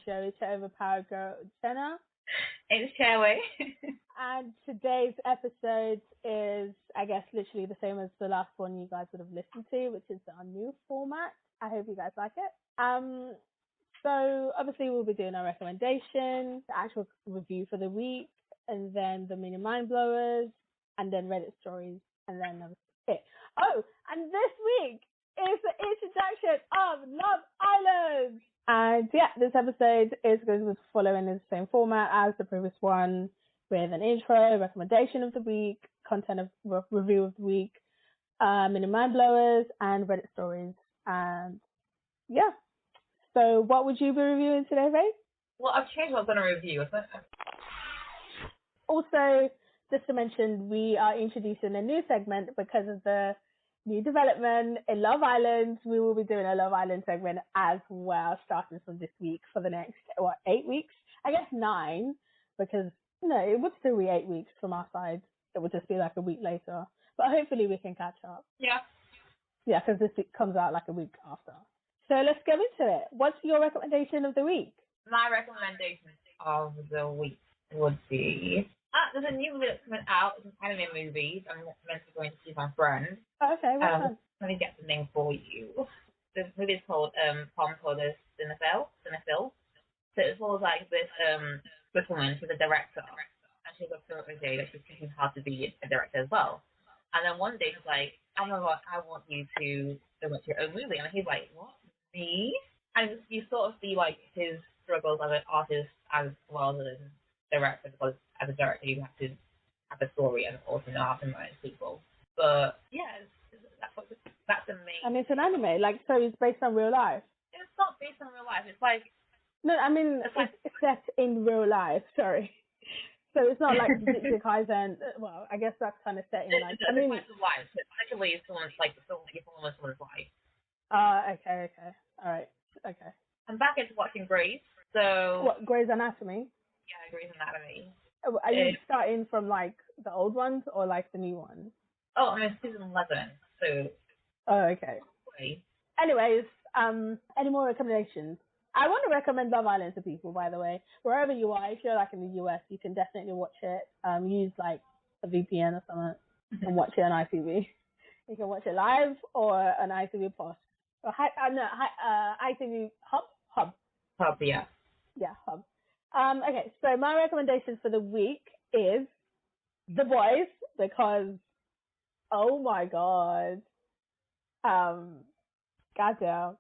Show. It's your overpowered girl, Jenna. It's Cherry. And today's episode is, I guess, literally the same as the last one you guys would have listened to, which is our new format. I hope you guys like it. So obviously we'll be doing our recommendation, the actual review for the week, and then the mini mind blowers, and then Reddit stories, and then that was it. Oh, and this week is the introduction of Love Island. And yeah, this episode is going to be following the same format as the previous one, with an intro, recommendation of the week, content of review of the week, mini mind blowers, and Reddit stories. And yeah. So what would you be reviewing today, Ray? Well, I've changed what I'm going to review. Also, just to mention, we are introducing a new segment because of the new development in Love Island. We will be doing a Love Island segment as well, starting from this week for the next, 8 weeks? I guess 9, because, no, it would still be 8 weeks from our side. It would just be like a week later. But hopefully we can catch up. Yeah. Yeah, because this week comes out like a week after. So let's go into it. What's your recommendation of the week? My recommendation of the week would be... there's a new movie that's coming out. It's an anime movie. I'm meant to go and see my friend. Okay, what's that? Let me get the name for you. This movie is called Palm Toddler's Cinephile. So it's all like this woman, she's a director. And she's got so much day that she's thinking hard to be a director as well. And then one day she's like, oh my god, I want you to direct your own movie. And he's like, what? Me? And you sort of see like his struggles as an artist as well as a director, because as a director you have to have a story and also know how to manage people. But yeah, that's the main. And it's an anime, like, so it's based on real life. It's not based on real life. It's like no, I mean it's set in real life. Sorry, so it's not like Jujutsu Kaisen. Well, I guess that's kind of set in like. I mean, it's life. Actually, it's someone's like someone's life. Okay, all right, okay. I'm back into watching Grey's. So what, Grey's Anatomy? Yeah, Grey's Anatomy. Are you starting from like the old ones or like the new ones? Oh, I'm in season 11. So. Oh, okay. Anyways, any more recommendations? I want to recommend Love Island to people, by the way. Wherever you are, if you're like in the US, you can definitely watch it. Use like a VPN or something and watch it on ITV. You can watch it live or on ITV Plus. Or ITV Hub. Hub, yeah. Yeah, Hub. Okay, so my recommendation for the week is The Boys, because, oh my god. Goddamn,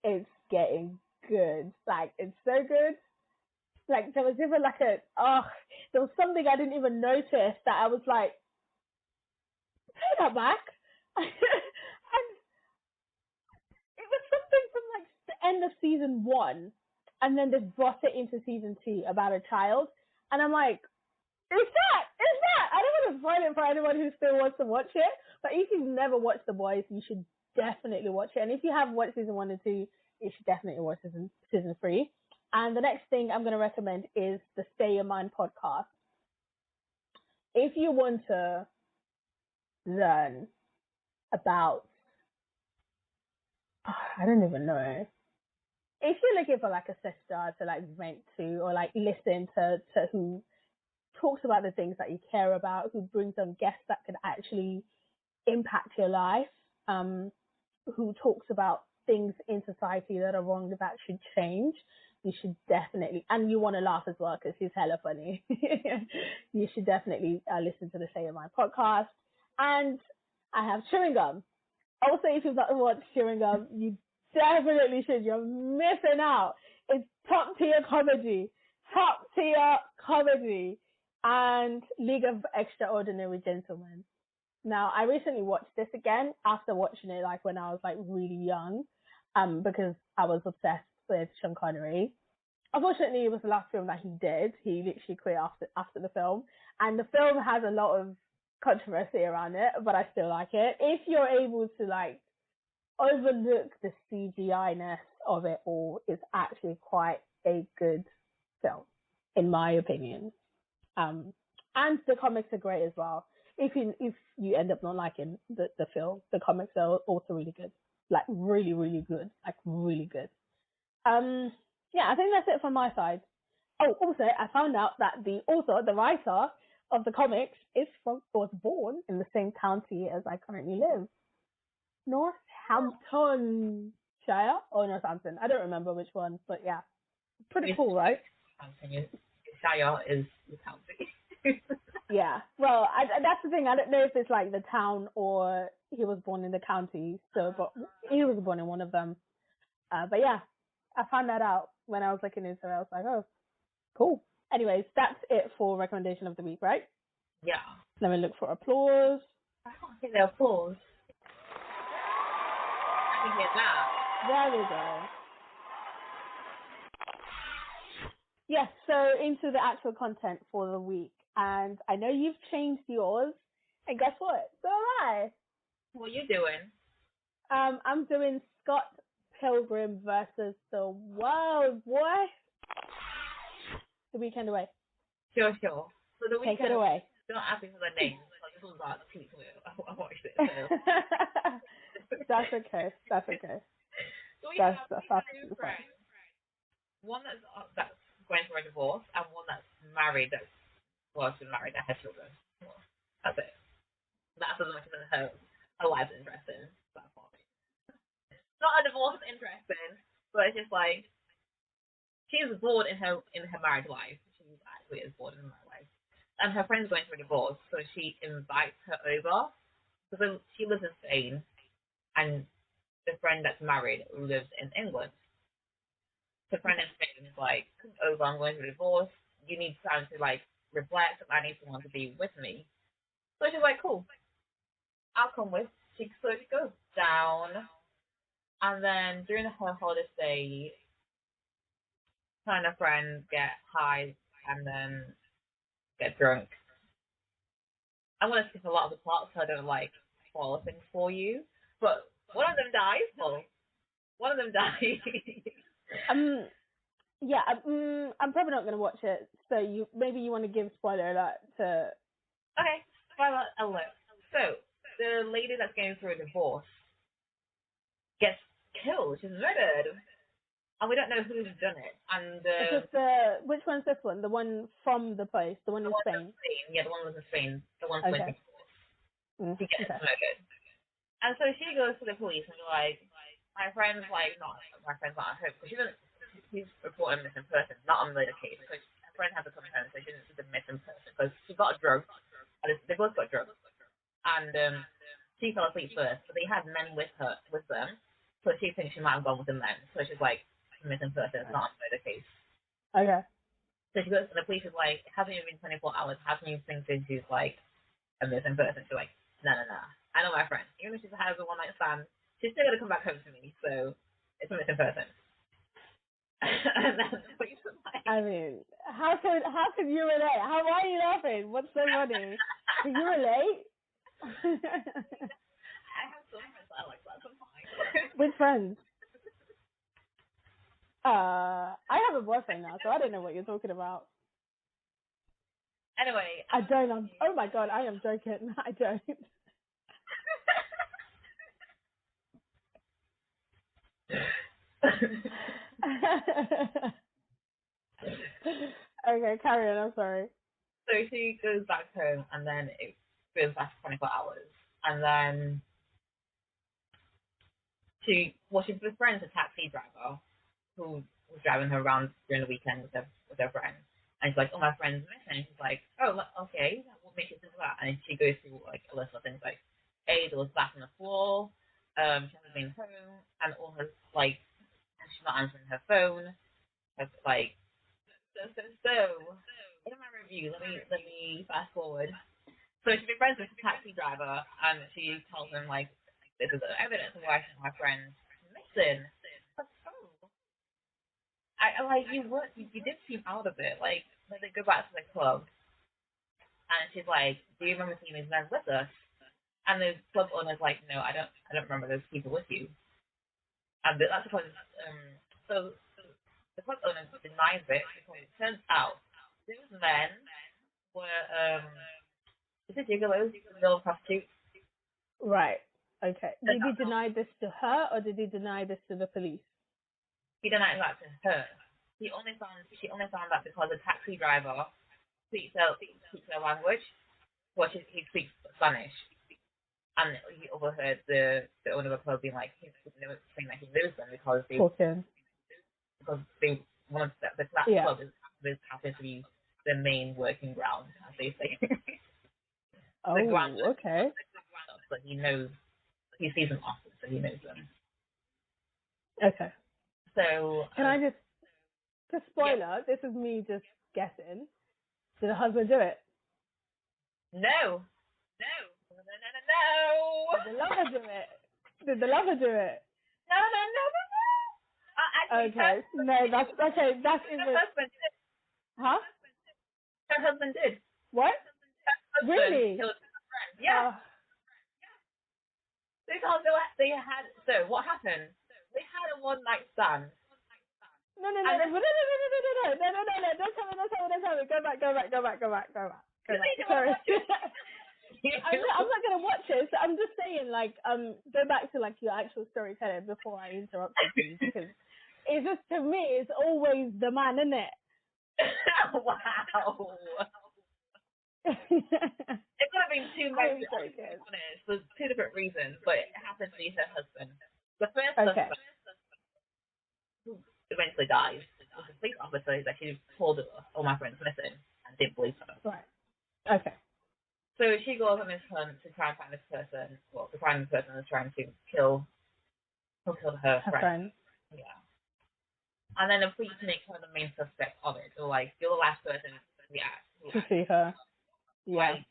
it's getting good. Like, it's so good. Like, there was even like there was something I didn't even notice that I was like, pay that back. And it was something from like the end of season 1, and then they brought it into season 2 about a child, and I'm like, is that? I don't want to spoil it for anyone who still wants to watch it, but if you've never watched The Boys, you should definitely watch it. And if you have watched season 1 and 2, you should definitely watch season 3. And the next thing I'm going to recommend is the Stay Your Mind podcast. If you want to learn about, I don't even know. If you're looking for like a sister to like vent to or like listen to who talks about the things that you care about, who brings on guests that could actually impact your life, who talks about things in society that are wrong that should change, you should definitely, and you want to laugh as well because he's hella funny, you should definitely listen to the Say Your Mind podcast. And I have Chewing Gum. Also, if you've not watched Chewing Gum, you definitely should. You're missing out. It's top tier comedy. And League of Extraordinary Gentlemen. Now, I recently watched this again after watching it like when I was like really young, because I was obsessed with Sean Connery. Unfortunately, it was the last film that he did. He literally quit after the film, and the film has a lot of controversy around it, but I still like it. If you're able to like overlook the CGI-ness of it all, it's actually quite a good film, in my opinion. And the comics are great as well. If you end up not liking the film, the comics are also really good. like really, really good, like really good. Yeah, I think that's it from my side. Oh, also, I found out that the author, the writer of the comics, was born in the same county as I currently live, Northamptonshire or Northampton. I don't remember which one, but yeah, pretty cool, right? Shire is the county. Yeah. Well, that's the thing. I don't know if it's like the town or he was born in the county. So, but he was born in one of them. But yeah, I found that out when I was looking into it. I was like, oh, cool. Anyways, that's it for recommendation of the week, right? Yeah. Let me look for applause. I can't hear the applause. I can hear that. There we go. Yes, so into the actual content for the week. And I know you've changed yours. And guess what? So am I. What are you doing? I'm doing Scott Pilgrim versus the World, boy. The Weekend Away. Sure. So the Take weekend, it away. don't ask me for the names. Like, this was about 2 weeks ago. I watched it. So. That's okay. That's okay. So we That's have two absolutely fine. friends. One that's going through a divorce, and one that's married. She's been married and has children. That's it. That's as much as her life's interesting. That part. Not a divorce is interesting, but it's just like she's bored in her married life. She actually is bored in her married life, and her friend's going through a divorce, so she invites her over. So she lives in Spain, and the friend that's married lives in England. The friend in Spain is like, come over, I'm going through a divorce. You need time to like reflect. I need someone to be with me. So she's like, cool, I'll come with. So she goes down, and then during her holiday stay, her and her friend get high and then get drunk. I want to skip a lot of the plot so I don't like spoil things for you. But one of them dies. Well, one of them dies. Yeah, I'm probably not going to watch it. So maybe you want to give spoiler alert to. Okay, spoiler alert. So the lady that's going through a divorce gets killed. She's murdered, and we don't know who's done it. And Is this which one's this one? The one from the place, the one in Spain. Yeah, the one was in Spain. The one who went Okay. through divorce. She gets Okay. murdered. And so she goes to the police and they're like, my friend's not at home. So she's reporting a missing person, not on the case. Because her friend had to come home, so she didn't see the missing person. Because she got drugged, and they both got drugged. And she fell asleep first, but they had men with them. So she thinks she might have gone with the men. So she's like, the missing person, it's not on the case. Okay. So she goes to the police, is like, it hasn't even been 24 hours. How can you think that she's like a missing person? She's like, no. I know my friend. Even if she's had a one night stand, she's still gonna come back home to me. So it's a missing person. And then the police was like, I mean, how could you relate? Why are you laughing? What's so funny? Can you relate? I have some friends that are like that sometimes. With friends. I have a boyfriend now, so I don't know what you're talking about. Anyway, I don't. Oh my god, I am joking. I don't. Okay, carry on. I'm sorry. So she goes back home, and then it goes back to 24 hours, and then she befriends a taxi driver who was driving her around during the weekend with her friend. And she's like, oh, my friend's missing. And she's like, oh, okay, what makes you think that? And she goes through like a list of things like, A, there was back on the floor, she hasn't been home, and all her, like, she's not answering her phone. It's like, so, in my review, let me fast forward. So she befriends this taxi driver, and she tells him, like, this is evidence of why my friend's missing. Like, oh. I like you did seem out of it. Like they go back to the club, and she's like, "Do you remember seeing these men with us?" And the club owner's like, "No, I don't remember those people with you." And that's because so the club owner denies it because it turns out those men were is it gigolos, little prostitutes? Right. Okay. So Did he deny this to her or did he deny this to the police? he denied that to her. She only found that because the taxi driver speaks her language, well, he speaks Spanish, and he overheard the owner of the club being like, saying that he knows them because Talking. they one of the club Yeah. is happens to be the main working ground, as they say. Oh, the ground, okay. but he knows, he sees them often, so he knows them. Okay. So Can I just spoiler, this is me just guessing. Did the husband do it? no. Did the lover do it? Did the lover do it? No. Actually, Okay. No, that's okay. That's her even. husband did. Huh? Her husband did. What? Her husband Really? killed her friend. Yeah. Because they had. So what happened? They had a one night stand. No. And then Don't tell me. Go back. you need to Sorry. watch it. I'm not gonna watch it. So I'm just saying, like, go back to like your actual storytelling before I interrupted you because it's just to me, it's always the man, isn't it? Wow. It could have been two men, to be honest, for two different reasons, but it happened to be her husband. The first Okay. husband, who eventually dies, was a police officer that she told all my friends missing and didn't believe her. Right. Okay. So she goes on this hunt to try and find this person, well, to find the person who's trying to kill her friend. Yeah. And then the police make her the main suspect of it. So, like, you're the last person To see her. Yeah. Like,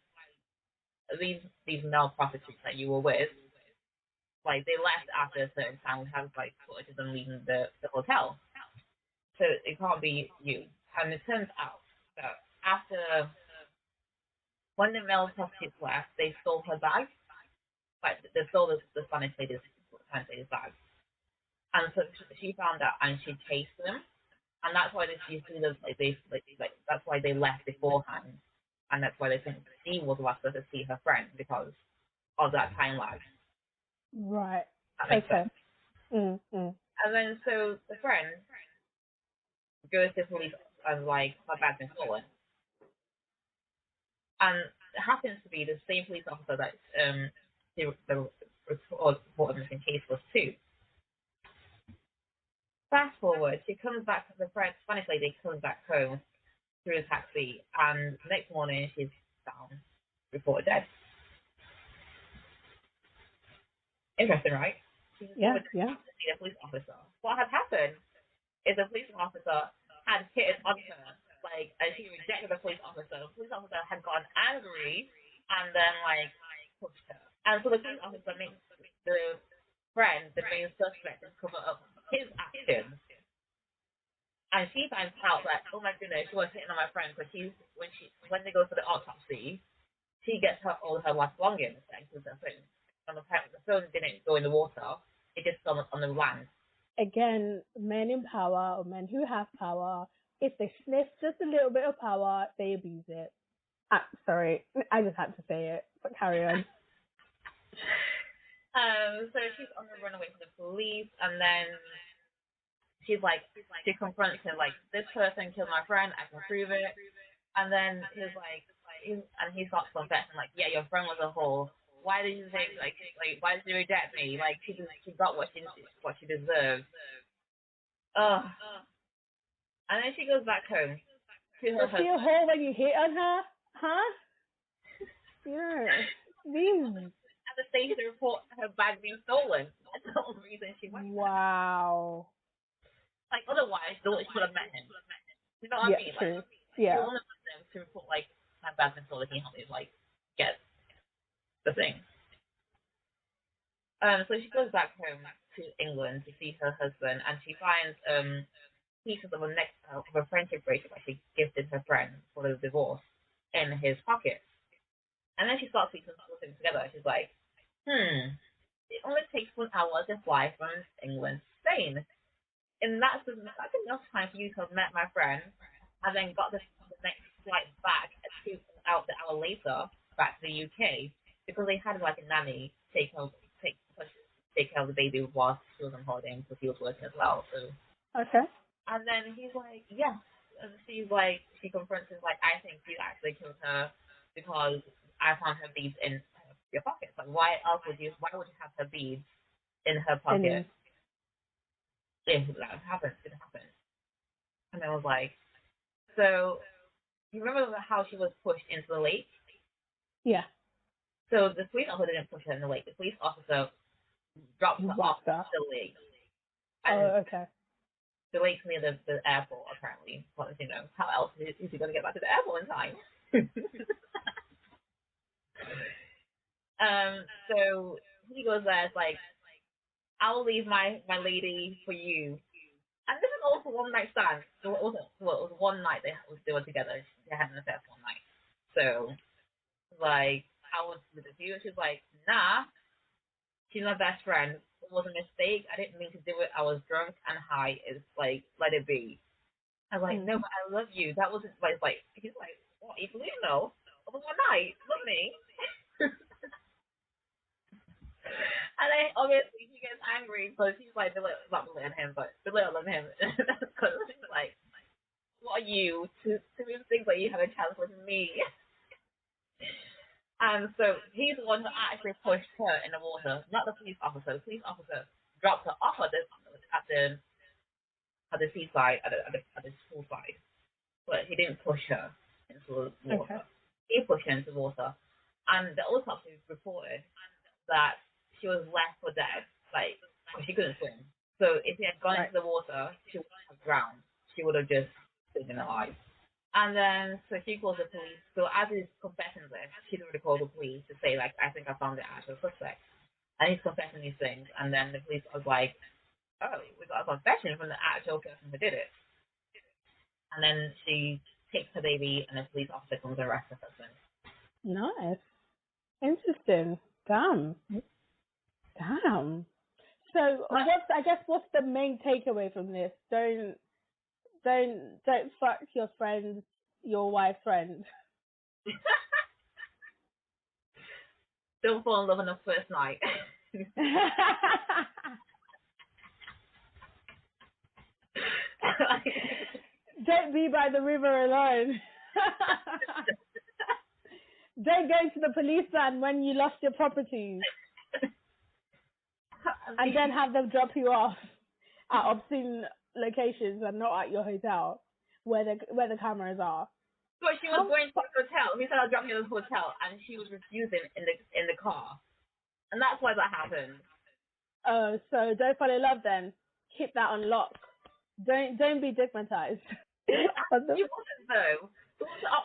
these male prostitutes that you were with, like, they left after a certain time. We have, like, footage of them leaving the hotel. So it can't be you. And it turns out that when the male prostitutes left, they stole her bag. Like, they stole the Spanish lady's bag. And so she found out and she chased them. And that's why you see them, that's why they left beforehand. And that's why they think she was the last person to see her friend because of that time lag. Right. That makes sense. Mm. And then so the friend goes to police and like, my bag's been stolen. And it happens to be the same police officer that the report missing case was too. Fast forward, she comes back, the Spanish lady comes back home through a taxi, and the next morning she's found, reported dead. Interesting, right? She's reported dead after seeing a police officer. What had happened is the police officer had hit on her, like, and she rejected the police officer. The police officer had gotten angry and then, like, pushed her. And so the police officer makes the friend the main suspect to cover up his actions. And she finds out that, oh my goodness, she was hitting on my friend because when they go for the autopsy, she gets all her last belongings thanks to the phone. And the phone didn't go in the water; it just fell on the land. Again, men in power or men who have power, if they sniff just a little bit of power, they abuse it. Sorry, I just had to say it, but carry on. So she's on the run away from the police, and then she confronts him like, this person killed my friend, I can prove it. And then he starts confessing like, yeah, your friend was a whore. Why did you say why did you reject me? Like she got what she deserved. Ugh. And then she goes back home to her husband. Was she a whore when you hit on her? Huh? Yeah. These. At the stage to report her bag being stolen. That's the only reason she went. Wow. Like otherwise, she would have met him. You know what I mean? True. Like, yeah. you only want them to report like my bag's been stolen. Can you help me like get the thing? So she goes back home to England to see her husband, and she finds pieces of a friendship bracelet that she gifted her friend for the divorce in his pocket. And then she starts putting things together. She's like, it only takes 1 hour to fly from England to Spain. And that's enough time for you to have met my friend and then got the next flight back an hour later back to the UK because they had like a nanny take take care of the baby while she was on holiday because he was working as well. So. Okay. And then he's like, yes. And she's like, she confronts him like, I think you actually killed her because I found her beads in your pockets. Like, why would you have her beads in her pocket And if that happened? Didn't happen. And I was like, so you remember how she was pushed into the lake? yeah, So the police officer didn't push her in the lake. The police officer dropped her off whacked her. the lake. And Oh, okay. the lake's near the airport, apparently. But, you know, how else is he going to get back to the airport in time? So he goes there, it's like, I'll leave my lady for you. And this is also one night stand. So it was one night they were together. They had an affair for one night. So, like, I was with you. And she was like, nah, she's my best friend. It was a mistake. I didn't mean to do it. I was drunk and high. It's like, let it be. I was like, no, but I love you. That wasn't like he's like, what, you believe no? It was one night. Love me. And then obviously he gets angry because he's like not belittling him, but belittling him because he's like, "What are you to even think that you have a chance with me?" And so he's the one who actually pushed her in the water, not the police officer. The police officer dropped her off at the seaside at the poolside, but he didn't push her into the Okay. water. He pushed her into the water, and the autopsy reported that she was left for dead, like, because she couldn't swim. So if she had gone into the water, she wouldn't have drowned. She would have just been alive. And then, so she calls the police. So as he's confessing this, she'd already called the police to say, like, I think I found the actual suspect. And he's confessing these things. And then the police was like, oh, we got a confession from the actual person who did it. And then she takes her baby, and the police officer comes and arrests her husband. Nice. Interesting. Damn. Damn. So what's the main takeaway from this? Don't fuck your wife's friend. Don't fall in love on the first night. Don't be by the river alone. Don't go to the police van when you lost your properties. And then have them drop you off at obscene locations and not at your hotel where the cameras are. But she was going to the hotel. He said, I'll drop you at the hotel. And she was refusing in the car. And that's why that happened. Oh, so don't fall in love then. Keep that on lock. Don't be stigmatized. She wasn't, though.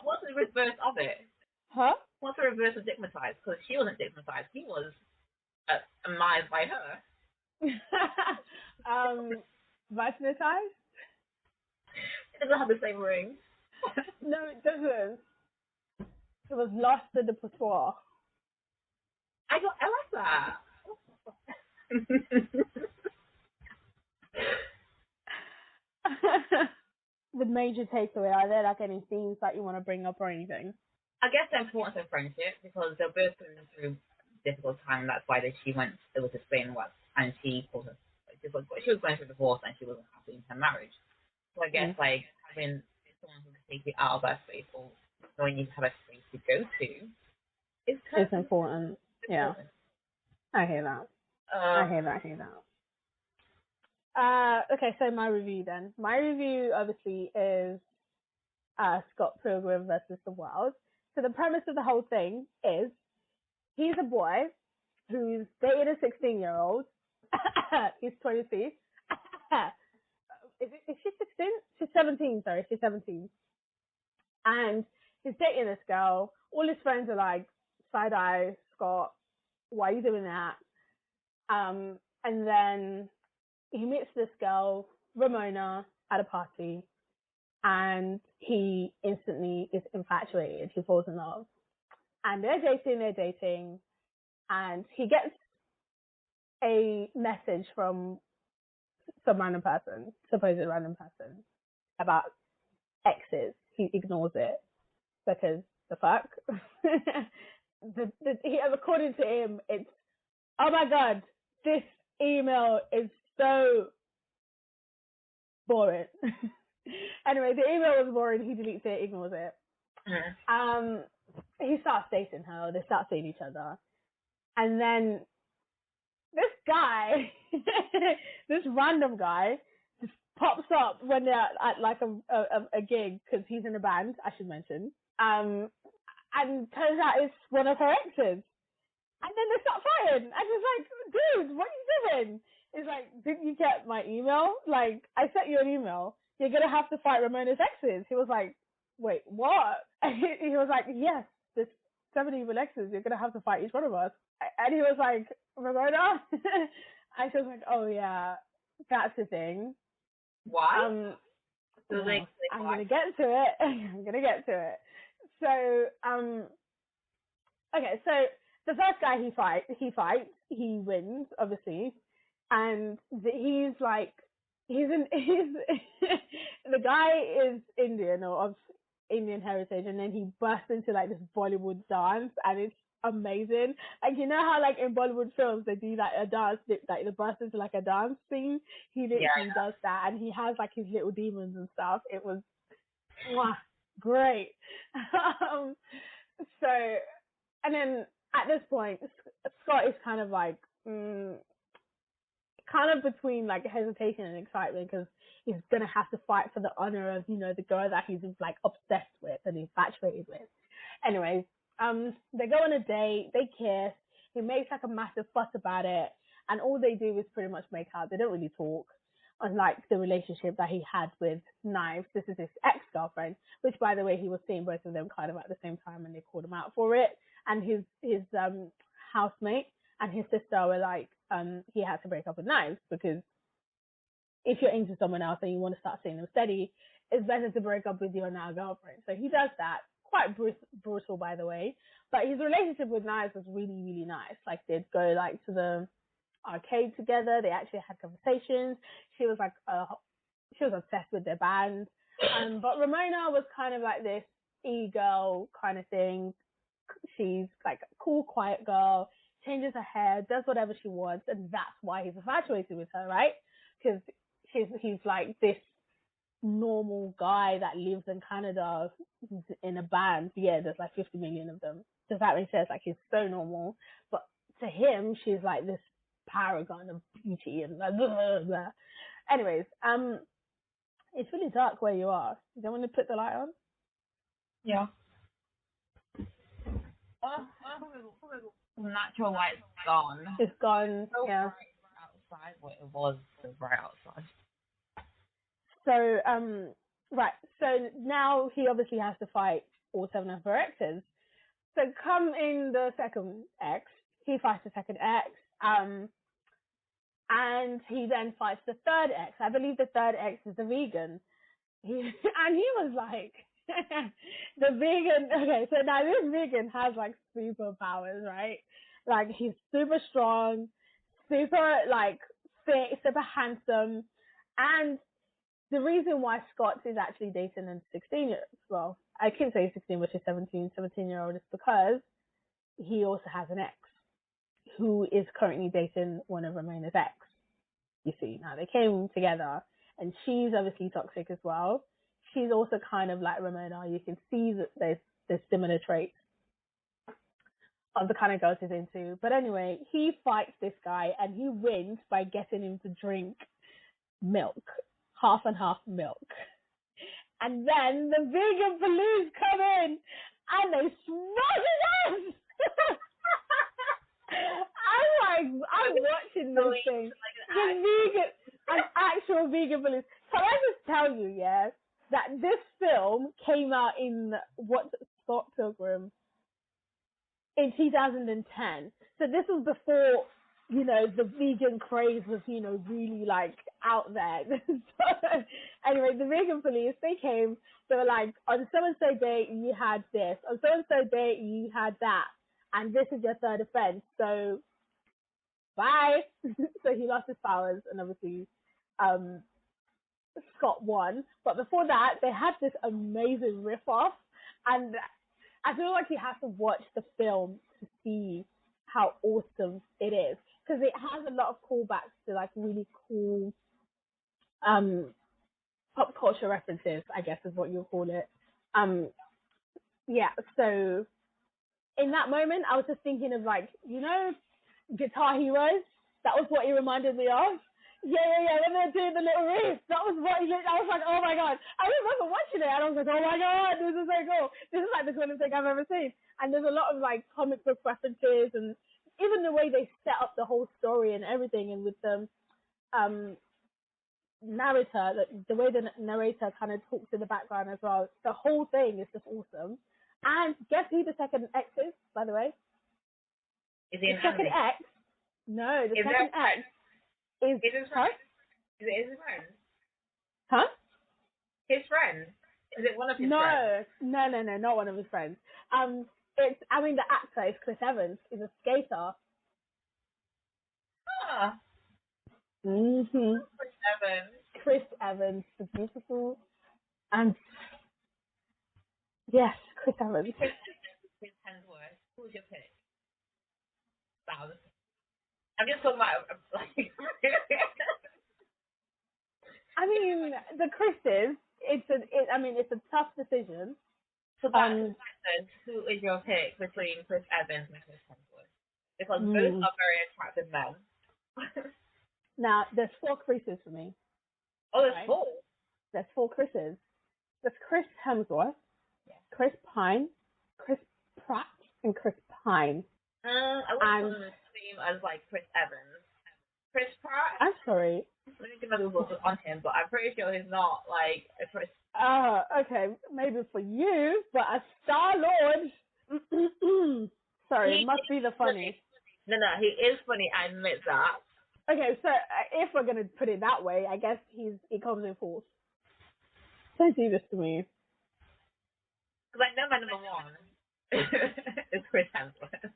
What's the reverse of it? Huh? What's the reverse of stigmatized? Because she wasn't stigmatized. He was admired by her. Vaginitized? It doesn't have the same ring. No, it doesn't. It was lost in the passoir. I like that. The major takeaway, are there like any themes that you want to bring up or anything? I guess the importance of friendship, because they're both going through difficult time. That's why she went able to Spain and she called her. She was going through divorce and she wasn't happy in her marriage. So I guess like having someone who can take you out of that space or knowing you have a space to go to is It's important. Yeah, I hear that. I hear that. Okay, so my review then. My review obviously is Scott Pilgrim versus the World. So the premise of the whole thing is he's a boy who's dating a 16-year-old. He's 22. Is she 16? She's 17, sorry. She's 17. And he's dating this girl. All his friends are like, side-eye, Scott, why are you doing that? And then he meets this girl, Ramona, at a party. And he instantly is infatuated. He falls in love. And they're dating. And he gets a message from some random person, supposed random person, about exes. He ignores it because the fuck. According to him, it's, oh my god, this email is so boring. Anyway, the email was boring. He deletes it, ignores it. He starts dating her. They start seeing each other, and then this guy, this random guy, just pops up when they're at like a gig because he's in a band. I should mention. And turns out it's one of her exes. And then they start fighting. And it's like, dude, what are you doing? It's like, didn't you get my email? Like, I sent you an email. You're going to have to fight Ramona's exes. He was like, wait, what? And he was like, yes, there's 7 evil exes. You're going to have to fight each one of us. And he was like, Ramona? And she was like, oh, yeah, that's the thing. Why? I'm going to get to it. I'm going to get to it. So, okay, so the first guy he fights, he wins, obviously, and he's like, he's the guy is Indian or of Indian heritage, and then he bursts into like this Bollywood dance, and it's amazing. Like, you know how like in Bollywood films they do like a dance, like they burst into like a dance scene. He literally does that, and he has like his little demons and stuff. It was great. So, and then at this point, Scott is kind of like, kind of between like hesitation and excitement because he's gonna have to fight for the honor of, you know, the girl that he's like obsessed with and infatuated with. Anyways, they go on a date, they kiss, he makes like a massive fuss about it, and all they do is pretty much make out. They don't really talk. Unlike the relationship that he had with Knives, this is his ex-girlfriend, which by the way, he was seeing both of them kind of at the same time and they called him out for it. And his housemate and his sister were like, he had to break up with Knives because if you're into someone else and you want to start seeing them steady, it's better to break up with your now girlfriend. So he does that. Quite brutal, by the way. But his relationship with Knives was really, really nice. Like, they'd go like to the arcade together. They actually had conversations. She was like, she was obsessed with their band. But Ramona was kind of like this e-girl kind of thing. She's like a cool, quiet girl, changes her hair, does whatever she wants, and that's why he's infatuated with her, right? Because he's like this normal guy that lives in Canada in a band. Yeah, there's like 50 million of them. Does that make sense? Like, he's so normal. But to him, she's like this paragon of beauty and blah, blah, blah. Anyways, it's really dark where you are. You don't want to put the light on? Yeah. Natural light's gone. It's gone. So yeah. Bright outside what it was right outside. So, right. So now he obviously has to fight all 7 of her exes. So come in the second ex, he fights the second ex, and he then fights the third ex. I believe the third ex is the vegan. And he was like, the vegan, okay, so now this vegan has like superpowers, right? Like, he's super strong, super like fit, super handsome, and the reason why Scott is actually dating a 16-year-old, I can't say 16, but she's 17-year-old, is because he also has an ex who is currently dating one of Ramona's ex. You see, now they came together, and she's obviously toxic as well. She's also kind of like Ramona. You can see that there's similar traits of the kind of girls he's into. But anyway, he fights this guy, and he wins by getting him to drink milk. Half and half milk. And then the vegan police come in and they smash his ass. I'm watching this thing. An actual vegan police. Can I just tell you, yeah, that this film came out in Scott Pilgrim in 2010. So this was before, you know, the vegan craze was, you know, really like out there. So, anyway, the vegan police, they came, they were like, on so-and-so day you had this, on so-and-so day you had that, and this is your third offense, so bye. So he lost his powers, and obviously Scott won. But before that, they had this amazing riff-off, and I feel like you have to watch the film to see how awesome it is. Because because it has a lot of callbacks to like really cool pop culture references, I guess is what you'll call it. Yeah, so in that moment, I was just thinking of like, Guitar Heroes. That was what he reminded me of. Yeah. When they're doing the little riff, that was what I was like, oh my god. I remember watching it and I was like, oh my god, this is so cool. This is like the coolest thing I've ever seen. And there's a lot of like comic book references and even the way they set up the whole story and everything, and with the narrator, the way the narrator kind of talks in the background as well. The whole thing is just awesome. And guess who the second X is, by the way? Is he The an second anime? X. No, the Is second X is his huh? friend? Is it his friend? Huh? His friend? Is it one of his No, friends? no, not one of his friends. The actor is Chris Evans. He's a skater. Ah, Mhm. Chris Evans. Chris Evans, the beautiful, and yes, Chris Evans. Chris Hemsworth. Who's your pick? Wow. I'm just talking about like. I mean, the Chris's. It's a tough decision. So that says, who is your pick between Chris Evans and Chris Hemsworth? Because both are very attractive men. Now, there's 4 Chris's for me. Oh, there's Right? 4. There's 4 Chris's. There's Chris Hemsworth, Yeah. Chris Pine, Chris Pratt, and Chris Pine. I wouldn't put him the same as like Chris Evans. Chris Pratt. I'm sorry. Let me do my Google on him, but I'm pretty sure he's not like a Chris. Okay, maybe for you, but a Star Lord. Sorry, it must be the funny. No, he is funny. I admit that. Okay, so if we're gonna put it that way, I guess he comes in 4th. Don't do this to me. Because I know my number 1 is Chris Hemsworth.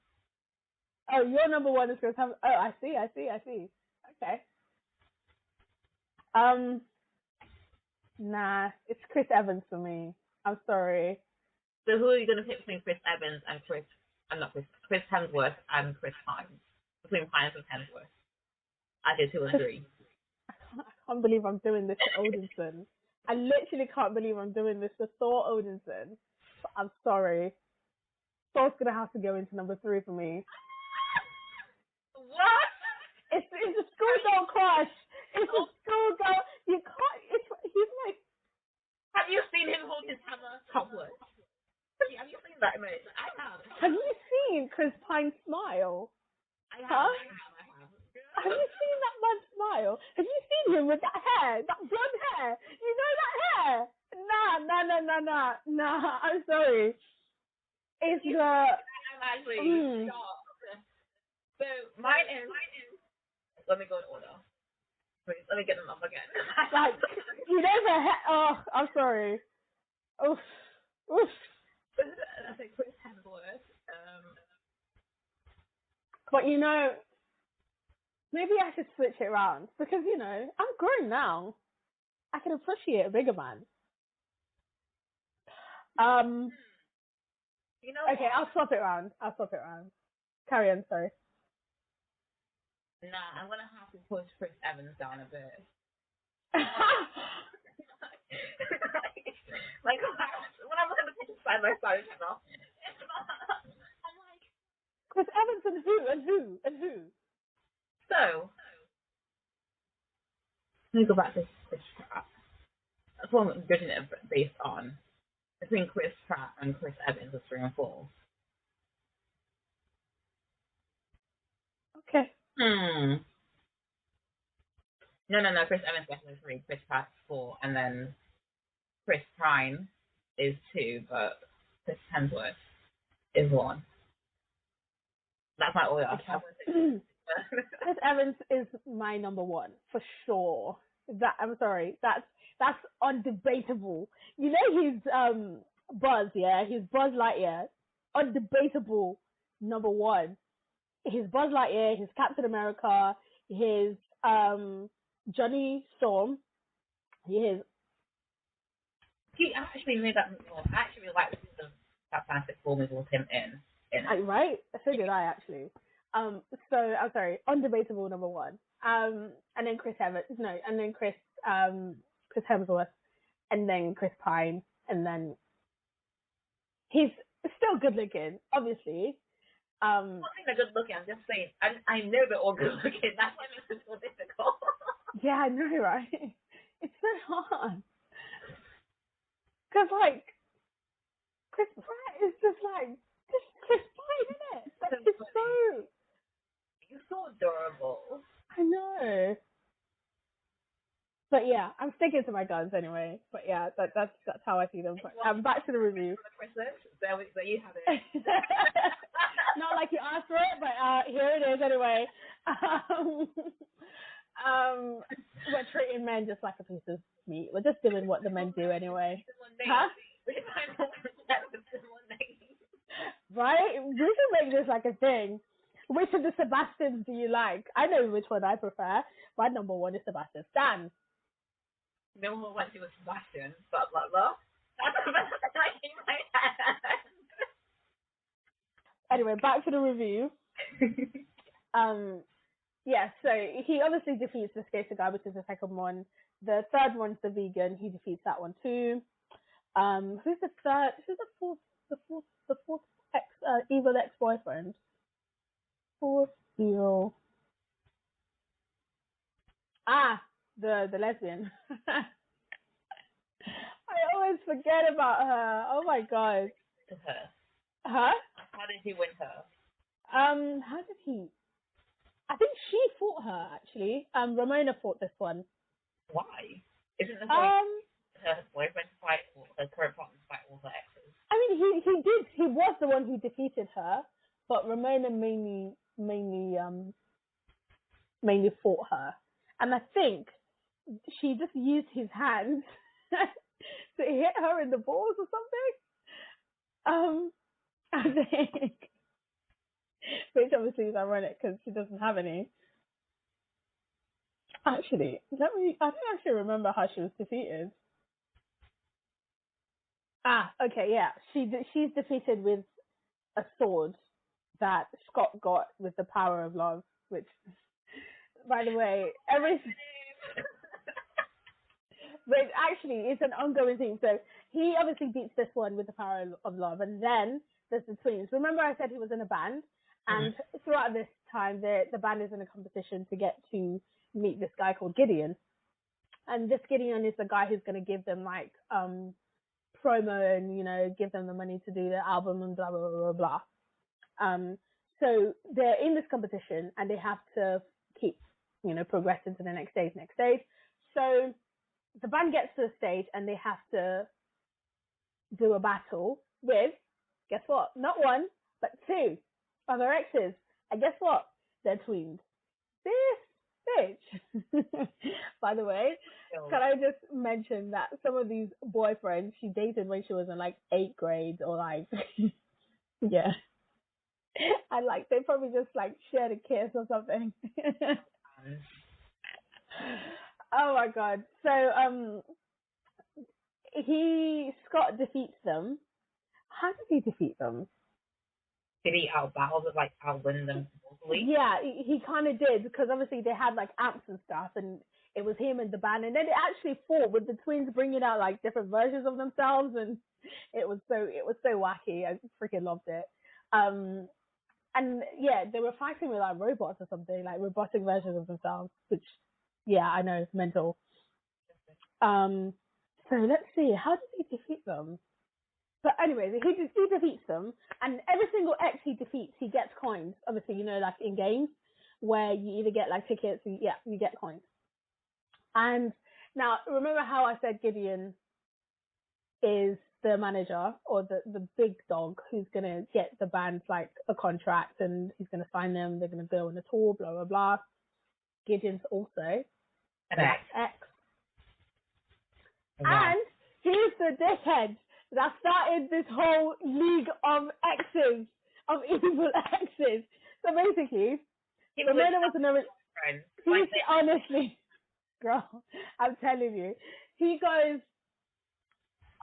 Oh, your number 1 is Chris Hemsworth. Oh, I see. Okay. Nah, it's Chris Evans for me. I'm sorry. So who are you gonna pick between Chris Evans and Chris? I'm not Chris Hemsworth and Chris Pine. Between Pine and Hemsworth. I did 2 and 3. I can't believe I'm doing this to Odinson. I literally can't believe I'm doing this to Thor Odinson. But I'm sorry. Thor's gonna have to go into number 3 for me. What? It's a schoolgirl crush. It's a schoolgirl. You can't. He's like. Have you seen him hold his hammer topless? Have you seen that image? I have. Have you seen Chris Pine smile? I have. Huh? I have. Have you seen that man smile? Have you seen him with that hair, that blonde hair? You know that hair? Nah. I'm sorry. It's the. I'm actually shocked. So mine is. Let me go in order. Wait, let me get them up again. Like, you know the hair. Oh, I'm sorry. Oof. I think Chris Hemsworth. But maybe I should switch it around because I'm grown now. I can appreciate a bigger man. Okay, What? I'll swap it around. Carry on, sorry. Nah, I'm gonna have to push Chris Evans down a bit. Like when I'm looking at the pictures side by side, I'm like, Chris Evans and who? so let me go back to Chris Pratt. That's what I'm judging it based on. Between Chris Pratt and Chris Evans is 3 and 4. Okay. No. Chris Evans definitely 3. Chris Pratt's 4, and then Chris Pine is 2, but Chris Hemsworth is 1. That's my order. Okay. Chris Evans is my number 1 for sure. I'm sorry. That's undebatable. He's Buzz, yeah. He's Buzz Lightyear. Undebatable number 1. He's Buzz Lightyear. He's Captain America. He's Johnny Storm. He actually made that. I actually like the Fantastic Four movie with him in it. right. So did I actually. So I'm sorry, undebatable number one. And then Chris Evans, no, and then Chris Hemsworth, and then Chris Pine, and then he's still good looking, obviously. I'm not saying they're good looking. I'm just saying I know they're all good looking. That's why it makes it so difficult. Yeah, I know, right? It's so hard because like Chris Pratt is just like just Chris Pine, isn't it? Like So he's funny. so. You're so adorable. I know. But yeah, I'm sticking to my guns anyway. But yeah, that's how I see them. But back to the review. There you have it. Not like you asked for it, but here it is anyway. We're treating men just like a piece of meat. We're just doing what the men do anyway. Huh? Right? We should make this like a thing. Which of the Sebastians do you like? I know which one I prefer. My number one is Sebastian Stan. No one went to a Sebastian, but blah. That's the best thing in my head. Anyway, back to the review. Yeah, so he obviously defeats the skater guy, which is the second one. The third one's the vegan. He defeats that one too. Who's the third? Who's the fourth? The fourth evil ex-boyfriend. Fourth evil. The lesbian. I always forget about her. Oh my god. To her. Huh? How did he win her? How did he? I think she fought her actually. Ramona fought this one. Why? Isn't the her boyfriend fight or her current partner fight all her exes? I mean, he did. He was the one who defeated her, but Ramona mainly fought her, and I think she just used his hands to hit her in the balls or something. I think, which obviously is ironic because she doesn't have any. Actually, I don't actually remember how she was defeated. Okay, yeah. She's defeated with a sword that Scott got with the power of love, which, by the way, but actually it's an ongoing thing. So he obviously beats this one with the power of love, and then there's the twins. Remember I said he was in a band, and throughout this time the band is in a competition to get to meet this guy called Gideon. And this Gideon is the guy who's going to give them like promo and give them the money to do their album and blah blah blah blah blah. So they're in this competition and they have to keep progressing to the next stage. So the band gets to the stage and they have to do a battle with, guess what, not one but two other exes, and guess what, they're twins. This bitch. By the way, can I just mention that some of these boyfriends she dated when she was in like 8th grade or like yeah, and like they probably just like shared a kiss or something. Oh my god. So Scott defeats them. How did he defeat them? Did he outwin them totally? Yeah, he kind of did, because obviously they had like amps and stuff, and it was him and the band, and then it actually fought with the twins bringing out like different versions of themselves, and it was so wacky. I freaking loved it. And yeah, they were fighting with like robots or something, like robotic versions of themselves, which yeah, I know, mental. So let's see, how did he defeat them? But anyways, he defeats them, and every single ex he defeats, he gets coins. Obviously, like in games where you either get like tickets, or, you get coins. And now, remember how I said Gideon is the manager or the big dog who's gonna get the band like a contract and he's gonna sign them. They're gonna go on a tour, blah blah blah. Gideon's also an ex. And he's the dickhead that started this whole league of exes, of evil exes. So basically, Ramona was another. He's honestly, girl, I'm telling you, he goes,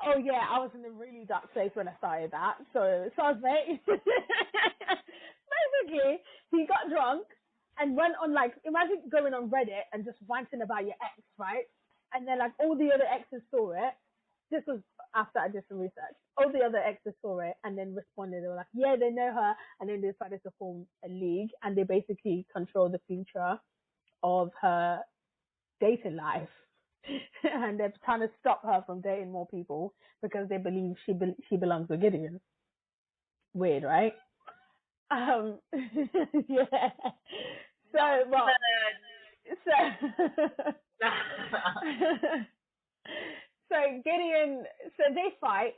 oh yeah, I was in a really dark place when I started that. So mate, basically, he got drunk and went on, like, imagine going on Reddit and just ranting about your ex, right? And then, like, all the other exes saw it. This was after I did some research. All the other exes saw it and then responded. They were like, yeah, they know her. And then they decided to form a league and they basically control the future of her dating life. And they're trying to stop her from dating more people because they believe she belongs with Gideon. Weird, right? Yeah. So, well, so Gideon, so they fight,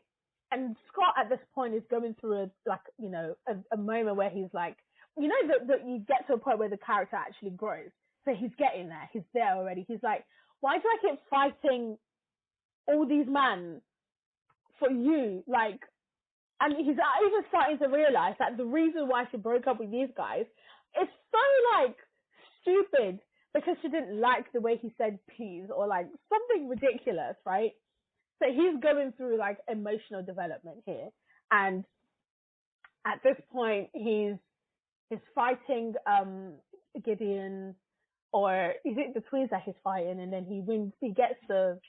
and Scott at this point is going through a moment where he's like, that you get to a point where the character actually grows. So he's getting there. He's there already. He's like, why do I keep fighting all these men for you? Like, and he's even starting to realize that the reason why she broke up with these guys is so, like, stupid because she didn't like the way he said please or, like, something ridiculous, right? So he's going through, like, emotional development here. And at this point, he's fighting Gideon, or is it the twins that he's fighting? And then he wins. He gets the.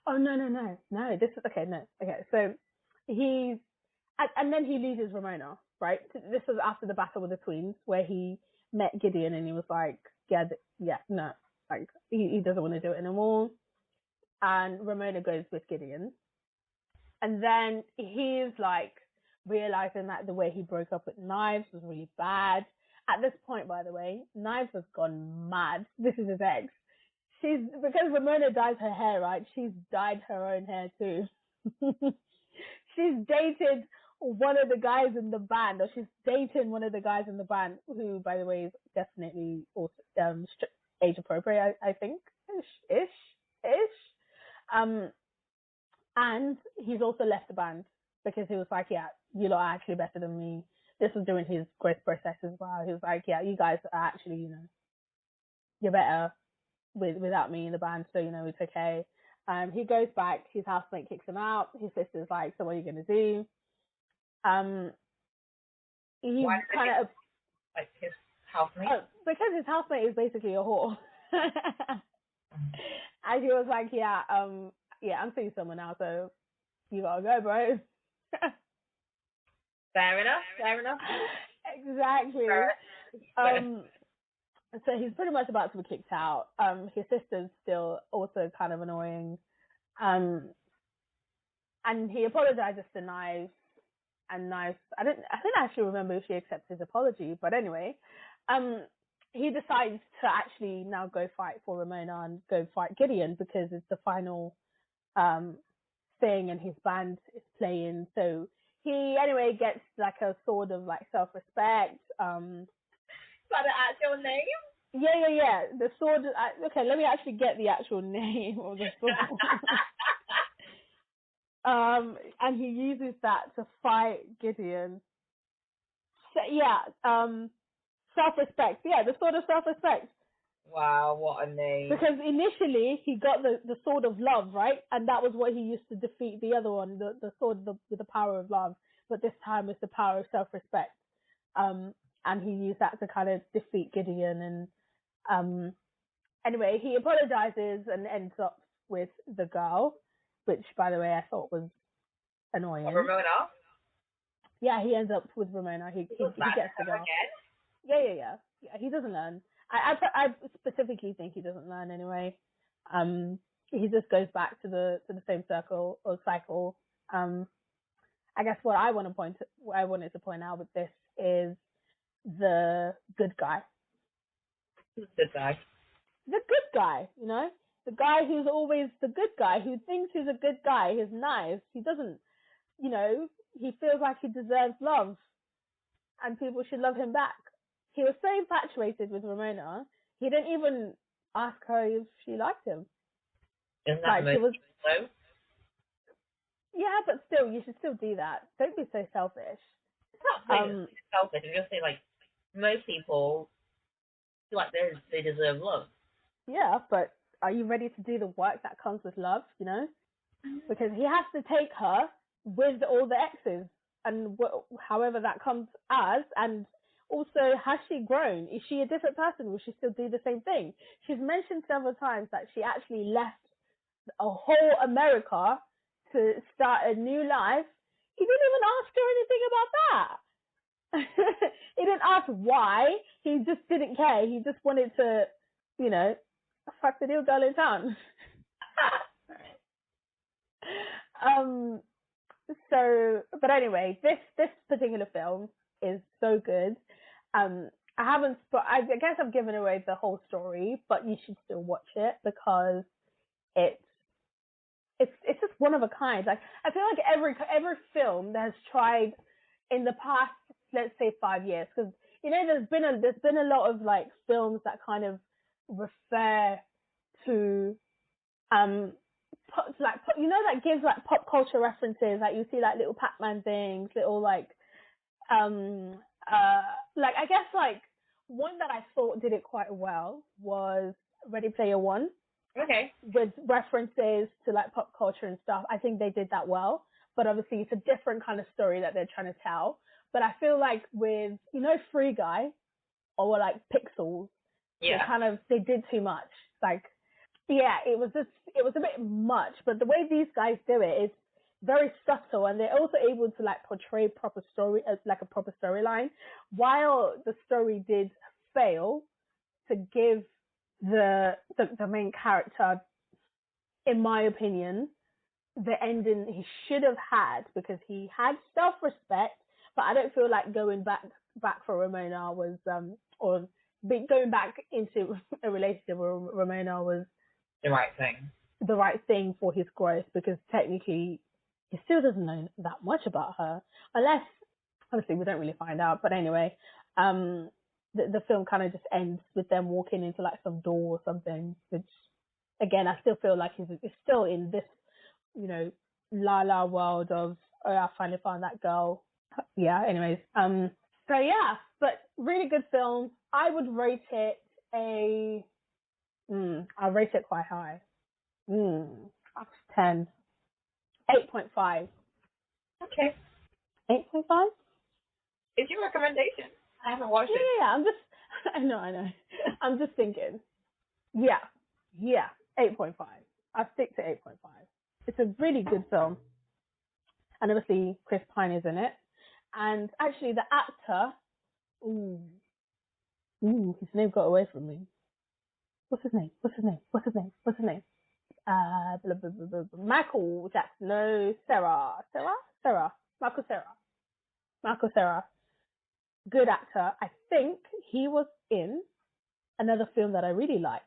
Oh no! This is okay. No, okay. So he's and then he loses Ramona. Right. This was after the battle with the twins, where he met Gideon and he was like, no, like he doesn't want to do it anymore. And Ramona goes with Gideon. And then he's like realizing that the way he broke up with Knives was really bad. At this point, by the way, Knives has gone mad. This is his ex. Because Ramona dyes her hair, right? She's dyed her own hair too. She's dated one of the guys in the band, or she's dating one of the guys in the band, who, by the way, is definitely also age appropriate, I think, ish. And he's also left the band because he was like, yeah, you lot are actually better than me. This was during his growth process as well. He was like, yeah, you guys are actually, you're better without me in the band, so, it's okay. He goes back, his housemate kicks him out. His sister's like, so what are you going to do? He kind of... Like his housemate? Because his housemate is basically a whore. And he was like, yeah, I'm seeing someone now, so you gotta go, bro. Fair enough. Exactly. So he's pretty much about to be kicked out. His sister's still also kind of annoying. And he apologizes to Knives, and Knives, I don't actually remember if she accepts his apology, but anyway, he decides to actually now go fight for Ramona and go fight Gideon because it's the final thing and his band is playing. So he anyway gets like a sort of like self-respect. By the actual name? Yeah. The sword. Okay, let me actually get the actual name of the sword. And he uses that to fight Gideon. So, self-respect. Yeah, the sword of self-respect. Wow, what a name. Because initially he got the sword of love, right? And that was what he used to defeat the other one, the sword with the power of love. But this time it's the power of self-respect. And he used that to kind of defeat Gideon. And anyway, he apologizes and ends up with the girl, which, by the way, I thought was annoying. Ramona? Yeah, he ends up with Ramona. He gets the girl. Again? Yeah. He doesn't learn. I specifically think he doesn't learn anyway. He just goes back to the same circle or cycle. I guess what I wanted to point out with this is the good guy. Who's the guy? The good guy, the guy who's always the good guy, who thinks he's a good guy, he's nice. He doesn't, he feels like he deserves love and people should love him back. He was so infatuated with Ramona, he didn't even ask her if she liked him. Isn't that like, so? Yeah, but still, you should still do that. Don't be so selfish. It's not selfish. You just say, like, most people feel like they deserve love. Yeah, but are you ready to do the work that comes with love, Because he has to take her with all the exes. and however that comes as, and also, has she grown? Is she a different person? Will she still do the same thing? She's mentioned several times that she actually left a whole America to start a new life. He didn't even ask her anything about that. He didn't ask why. He just didn't care. He just wanted to, fuck the new girl in town. But anyway, this particular film is so good. I guess I've given away the whole story, but you should still watch it because it's just one of a kind. Like, I feel like every film that has tried in the past, let's say 5 years, because there's been a lot of like films that kind of refer to that gives like pop culture references. Like you see like little Pac-Man things, little like like I guess like one that I thought did it quite well was Ready Player One. Okay. With references to like pop culture and stuff. I think they did that well. But obviously it's a different kind of story that they're trying to tell. But I feel like with, Free Guy or like Pixels, they did too much. Like, yeah, it was a bit much. But the way these guys do it is very subtle, and they're also able to like portray proper story as like a proper storyline, while the story did fail to give the main character, in my opinion, the ending he should have had, because he had self-respect, but I don't feel like going back for Ramona was going back into a relationship with Ramona was the right thing for his growth, because technically he still doesn't know that much about her, unless honestly we don't really find out. But anyway, the film kind of just ends with them walking into like some door or something, which again I still feel like it's still in this la la world of, oh, I finally found that girl. Yeah, anyways, so yeah, but really good film. I would rate it I'll rate it quite high. 10. 8.5. Okay. 8.5? It's your recommendation. I haven't watched it. Yeah, I know. I'm just thinking. Yeah, 8.5. I'll stick to 8.5. It's a really good film. And obviously, Chris Pine is in it. And actually, the actor, his name got away from me. What's his name? Michael Jackson. No, Sarah. Michael Cera. Good actor. I think he was in another film that I really like.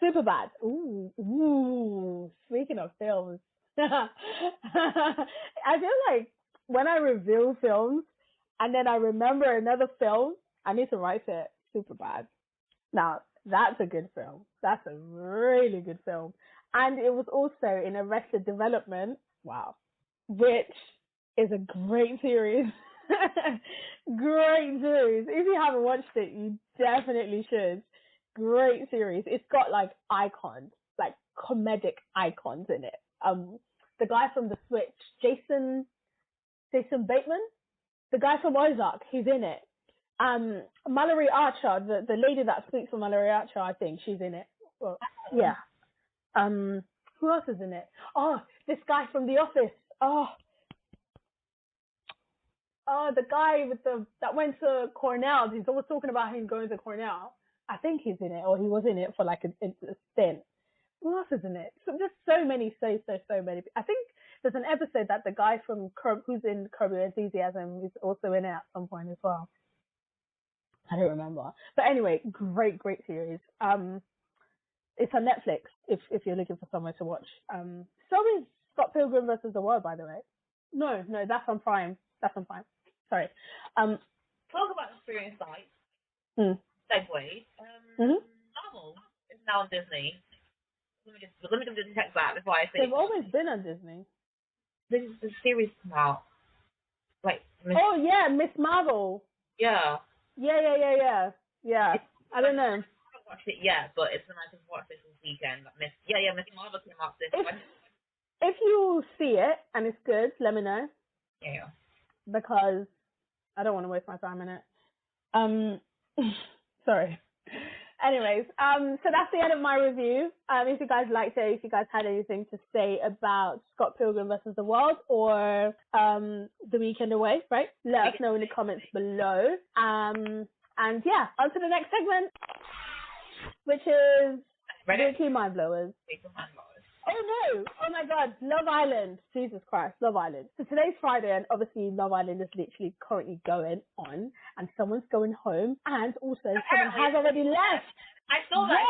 Superbad. Ooh. Speaking of films, I feel like when I review films and then I remember another film, I need to write it. Superbad. Now, that's a good film. That's a really good film. And it was also in Arrested Development. Wow. Which is a great series. Great series. If you haven't watched it, you definitely should. Great series. It's got like icons, like comedic icons in it. The guy from The Switch, Jason Bateman, the guy from Ozark, he's in it. Mallory Archer, the lady that speaks for Mallory Archer, I think she's in it. Well, yeah. Who else is in it? Oh, this guy from The Office. The guy that went to Cornell. He's always talking about him going to Cornell. I think he's in it, or he was in it for like a stint. Who else is in it? So there's so many. I think there's an episode that the guy from who's in Curb Your Enthusiasm is also in it at some point as well. I don't remember. But anyway, great series. It's on Netflix if you're looking for somewhere to watch. So is Scott Pilgrim versus the World, by the way. No, that's on Prime. Sorry. Talk about experience sites. Segway. Marvel is now on Disney. Let me just check that before I say. They've always been on Disney. The series come out. Like. Miss Marvel. Yeah. Yeah. I don't know. I haven't watched it yet, but it's a nice to watch this weekend. Miss Marvel came out this. If you see it and it's good, let me know. Yeah. because I don't want to waste my time in it. Sorry. Anyways, so that's the end of my review. If you guys liked it, if you guys had anything to say about Scott Pilgrim versus the World or The Weekend Away, right? Let us know in the comments below. And yeah, on to the next segment, which is Weekly Mind Blowers. Oh no! Oh my god, Love Island. Jesus Christ, Love Island. So today's Friday and obviously Love Island is literally currently going on and someone's going home and also someone has already left. I saw that.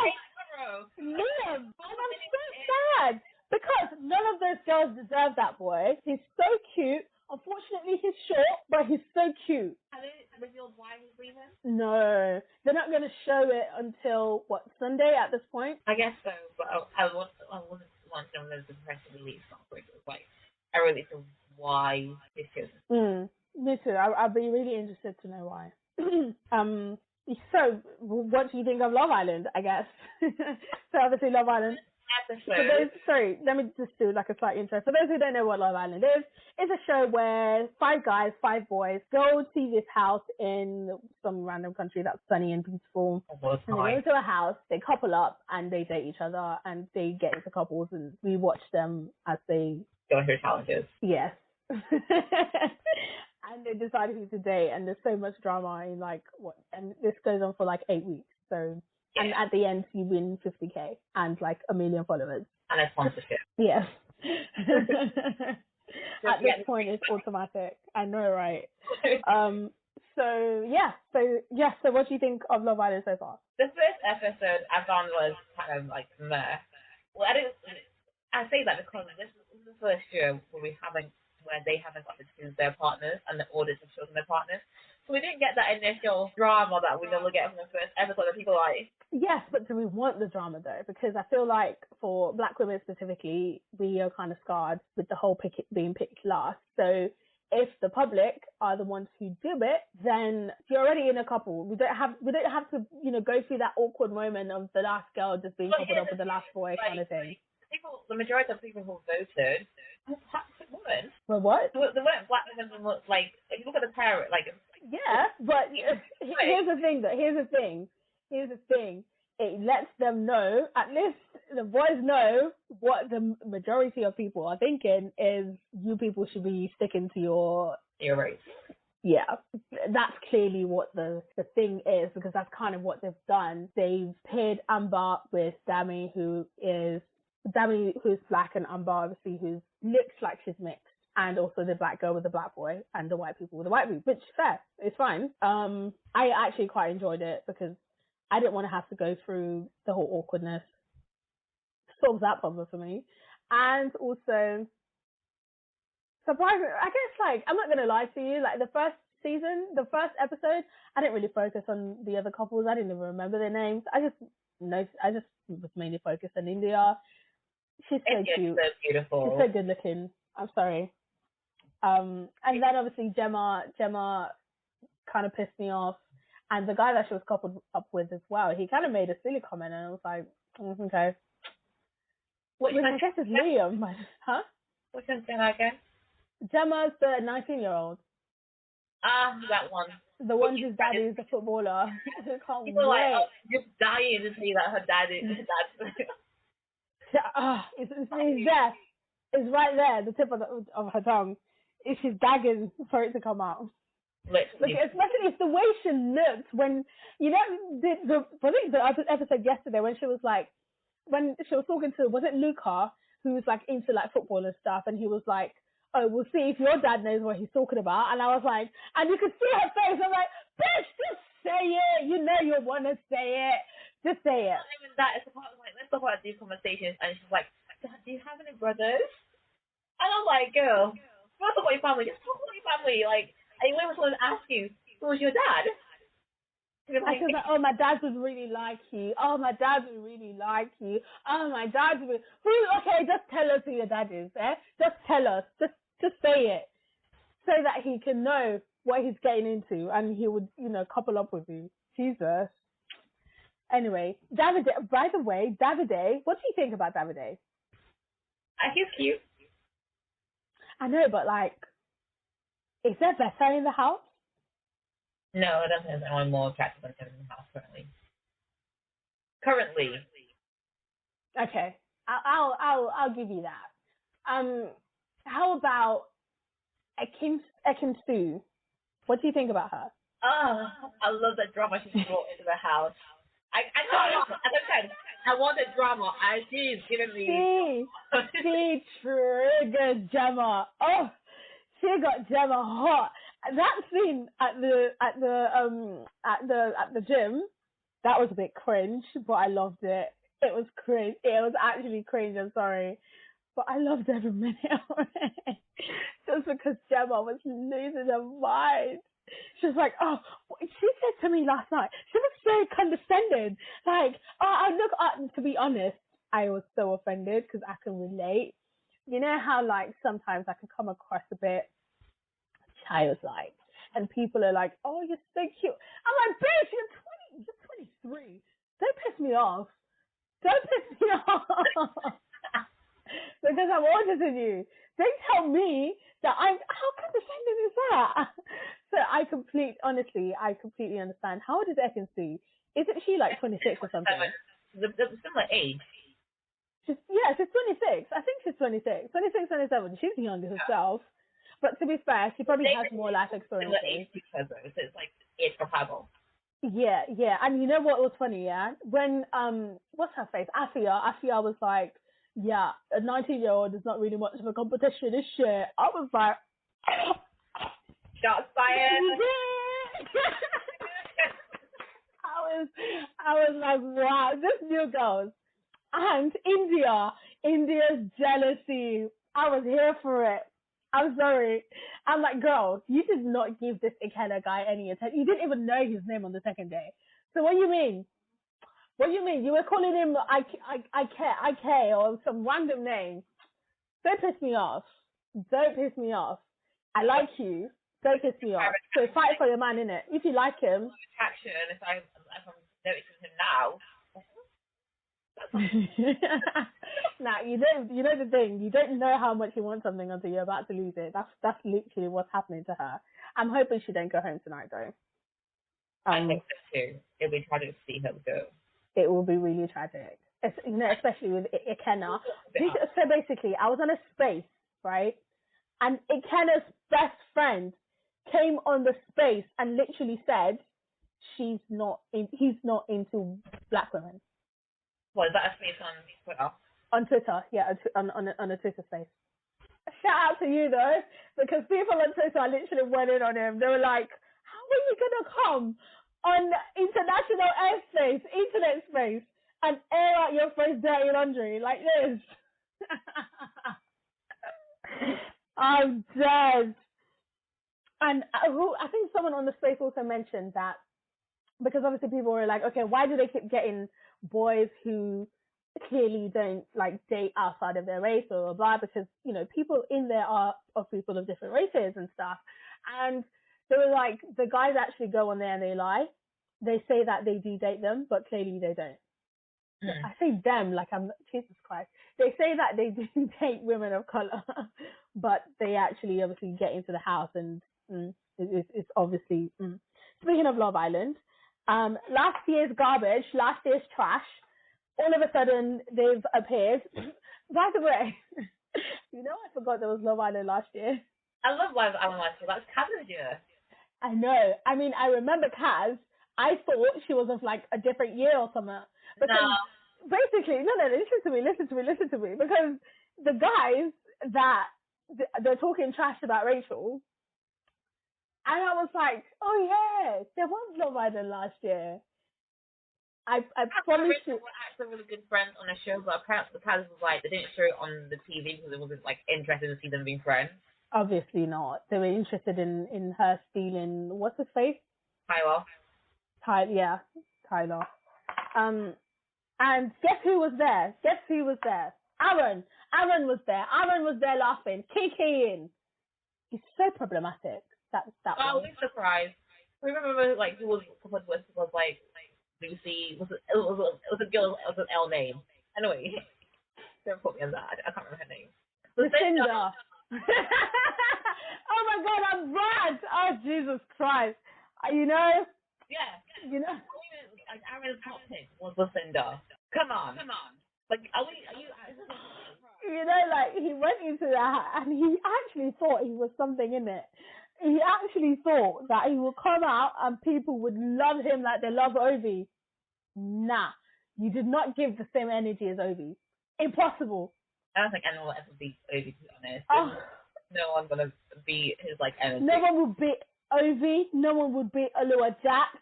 Liam! And I'm so sad because none of those girls deserve that boy. He's so cute. Unfortunately, he's short, but he's so cute. Have they revealed why he's leaving? No, they're not going to show it until, what, Sunday at this point? I guess so, but I wouldn't want them to the press release afterwards. Like, I really feel why this is. Me too. I'd be really interested to know why. So, what do you think of Love Island, I guess? So, obviously, Love Island. Sorry, let me just do like a slight intro. For those who don't know what Love Island is, it's a show where 5 guys, 5 boys go to this house in some random country that's sunny and beautiful. And they go into a house, they couple up, and they date each other, and they get into couples, and we watch them as they go through challenges. Yes. And they decide who to date, and there's so much drama in and this goes on for like 8 weeks. So, yeah. And at the end, you win 50k and like 1 million followers. And a sponsorship. Yes. At this point, it's automatic. I know, right? So what do you think of Love Island so far? The first episode I found was kind of like meh. Well, I say that because this is the first show where they haven't got to choose their partners and the orders have chosen their partners. So we didn't get that initial drama that we normally get from the first episode that people like. Yes, but do we want the drama though? Because I feel like for Black women specifically, we are kind of scarred with the whole being picked last. So if the public are the ones who do it, then you're already in a couple. We don't have to, go through that awkward moment of the last girl just being coupled up with the last boy kind of thing. The majority of people who voted were Black women. Well, what? They weren't Black women who looked like, if you look at the parent, like... Yeah, but here's the thing. It lets them know, at least the boys know what the majority of people are thinking is you people should be sticking to your race. Yeah, that's clearly what the thing is, because that's kind of what they've done. They've paired Amber with Dami, who's black, and Amber, obviously, who looks like she's mixed, and also the black girl with the black boy, and the white people with the white people, which fair, it's fine. I actually quite enjoyed it because I didn't want to have to go through the whole awkwardness. Solves that problem for me. And also, surprisingly, I guess, I'm not going to lie to you, the first episode, I didn't really focus on the other couples. I didn't even remember their names. I just was mainly focused on India. She's so cute. So beautiful. She's so good looking. I'm sorry. And then obviously Gemma kind of pissed me off. And the guy that she was coupled up with as well, he kind of made a silly comment, and I was like, okay. Which I guess is Liam. Huh? Which one's Gemma again? Gemma's the 19-year-old. That one. The one whose daddy is the footballer. People are just dying to see that her dad is it's there. It's right there, the tip of her tongue. She's gagging for it to come out. Literally. Especially it's the way she looked when, I think the episode yesterday when she was talking to, was it Luca, who was into football and stuff, and he was like, oh, we'll see if your dad knows what he's talking about. And I was like, and you could see her face. I'm like, bitch, just say it. You know you want to say it. Just say it. Not even that. It's about, let's talk about these conversations. And she's like, Dad, do you have any brothers? And I'm like, girl, don't talk about your family. Just talk about your family. And when was someone ask you, who was your dad? I was like, oh, my dad would really like you. Oh, my dad would really like you. Oh, my dad would... Okay, just tell us who your dad is, eh? Just tell us. Just say it. So that he can know what he's getting into and he would, couple up with you. Jesus. Anyway, Davide, by the way, Davide, what do you think about Davide? He's cute. I know, but Is there better in the house? No, I don't think there's anyone more attractive than Kevin in the house currently. Okay, I'll give you that. How about Ekin Su? What do you think about her? Oh, I love the drama she brought into the house. I don't want, as I said, I wanted drama. She's giving me. She triggered Gemma. Oh, she got Gemma hot. That scene at the gym, that was a bit cringe, but I loved it. It was cringe. It was actually cringe. I'm sorry, but I loved every minute of it. Just because Gemma was losing her mind. She was like, oh, she said to me last night, she was so condescending. Like, to be honest, I was so offended because I can relate. You know how, like, sometimes I can come across a bit childlike and people are like, oh, you're so cute. I'm like, bitch, you're 23. Don't piss me off. Don't piss me off. Because I'm older than you. Don't tell me that how condescending is that? So I completely understand. How old is Ekin Su? Isn't she like 26 or something? The similar age. She's 26. I think she's 26. 26, 27. She's young herself. But to be fair, she probably has more life experience. So it's like age compatible. Yeah. And you know what was funny, yeah? When, what's her face? Afia was like, yeah, a 19-year-old is not really much of a competition, is shit. I was like, shots fired. I was like, wow, this new girls. And India's jealousy. I was here for it. I'm sorry. I'm like, girl, you did not give this Ikena guy any attention. You didn't even know his name on the second day. So what do you mean? What do you mean? You were calling him I care or some random name. Don't piss me off. Don't piss me off. I like you. Don't piss me off. So fight for your man, innit? If you like him. Attraction, if I'm noticing him now. Now you know the thing. You don't know how much you want something until you're about to lose it. That's literally what's happening to her. I'm hoping she don't go home tonight though. I think so too. It'll be tragic to see her go. It will be really tragic. Especially with Ikena. So basically, I was on a space, right? And Ikena's best friend came on the space and literally said, he's not into black women. What, is that a space on Twitter? On Twitter, yeah, on a Twitter space. Shout out to you though, because people on Twitter literally went in on him. They were like, how are you gonna come on international airspace, internet space, and air out your first dirty laundry like this? I'm dead. And I think someone on the space also mentioned that, because obviously people were like, okay, why do they keep getting boys who clearly don't like date outside of their race or blah? Because, people in there are of people of different races and stuff. And they were like, the guys actually go on there and they lie. They say that they do date them, but clearly they don't. I say them like I'm Jesus Christ. They say that they do date women of color, but they actually obviously get into the house and it's obviously. Speaking of Love Island, last year's garbage, last year's trash, all of a sudden they've appeared. By the way, I forgot there was Love Island last year. I love Love Island last year. That's Kaz's year. I know. I mean, I remember Kaz. I thought she was of like a different year or something. Because basically, no, listen to me. Because the guys that they're talking trash about Rachel, and I was like, oh yeah, there was Love Island last year. I promise you. We're actually really good friends on a show, but apparently Kaz was like, they didn't show it on the TV because it wasn't like interested to see them being friends. Obviously not. They were interested in her stealing, what's his face? Tyler. Tyler. And guess who was there? Aaron. Aaron was there. Aaron was there laughing, kikiing. He's so problematic. That I was surprised. I remember like who was coupled with was like Lucy. It was a girl with an L name. Anyway, don't put me on that. I can't remember her name. Lucinda. Oh oh my God, I'm mad. Oh, Jesus Christ. You know? Yeah. You know? Like, Aaron's top pick was Lucinda. Come on. Like, are you, is this a surprise? You know, like, he went into that and he actually thought he was something in it. He actually thought that he would come out and people would love him like they love Ovi. Nah. You did not give the same energy as Ovi. Impossible. I don't think anyone will ever beat Ovi, to be honest. Oh, No one's gonna beat his, like, energy. no one would beat Ovi. No one would beat Alua Jack.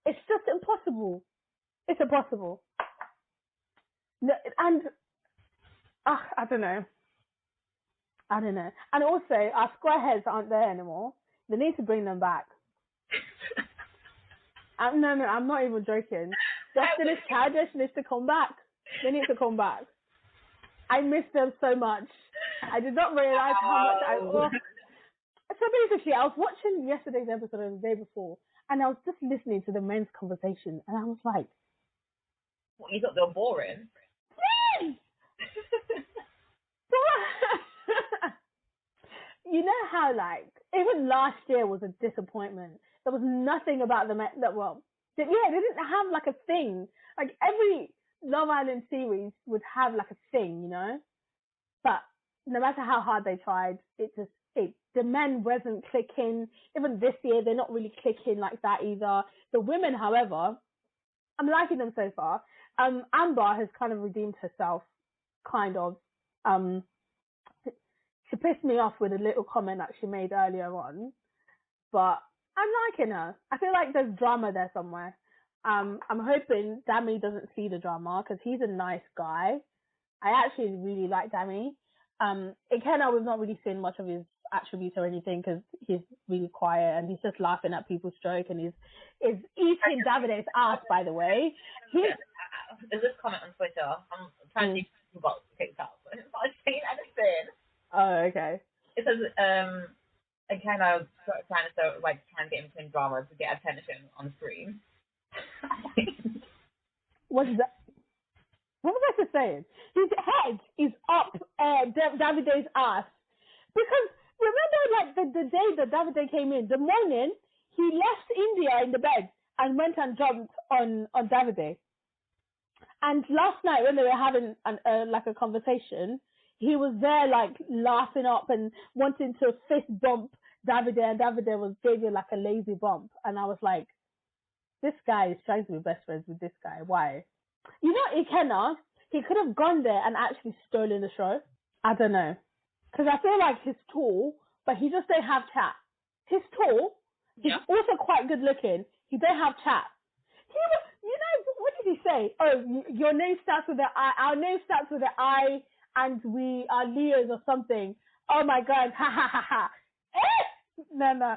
It's just impossible. It's impossible. No, and I don't know. And also, our squareheads aren't there anymore. They need to bring them back. No, I'm not even joking. Destiny's Childish needs to come back. They need to come back. I miss them so much. I did not realize how much I... Oh. So basically, I was watching yesterday's episode and the day before, and I was just listening to the men's conversation, and I was like... What, you thought they were boring? Yes! You know how, like, even last year was a disappointment. There was nothing about the men that, well, they didn't have, like, a thing. Like, every Love Island series would have, like, a thing, you know? But no matter how hard they tried, the men wasn't clicking. Even this year, they're not really clicking like that either. The women, however, I'm liking them so far. Amber has kind of redeemed herself, kind of. She pissed me off with a little comment that she made earlier on, but I'm liking her. I feel like there's drama there somewhere. I'm hoping Dami doesn't see the drama because he's a nice guy. I actually really like Dami. Ikenna, we've not really seen much of his attributes or anything because he's really quiet and he's just laughing at people's joke and he's eating Davide's ass, by the way. There's this comment on Twitter. I'm trying to see if people got kicked out, but it's not saying anything. Oh, okay. It says, Ikenna trying to get into drama to get attention on screen. What's that? What was I just saying? His head is up Davide's ass. Because remember, like, the day that Davide came in, the morning, he left India in the bed and went and jumped on Davide. And last night when they were having a conversation, he was there, like, laughing up and wanting to fist bump Davide, and Davide gave you, like, a lazy bump. And I was like, this guy is trying to be best friends with this guy. Why? You know, Ikenna, he could have gone there and actually stolen the show. I don't know. Because I feel like he's tall, but he just don't have chat. He's tall. He's also quite good looking. He don't have chat. You know, what did he say? Oh, your name starts with an I. Our name starts with an I, and we are Leos or something. Oh my God. Ha ha ha ha. No.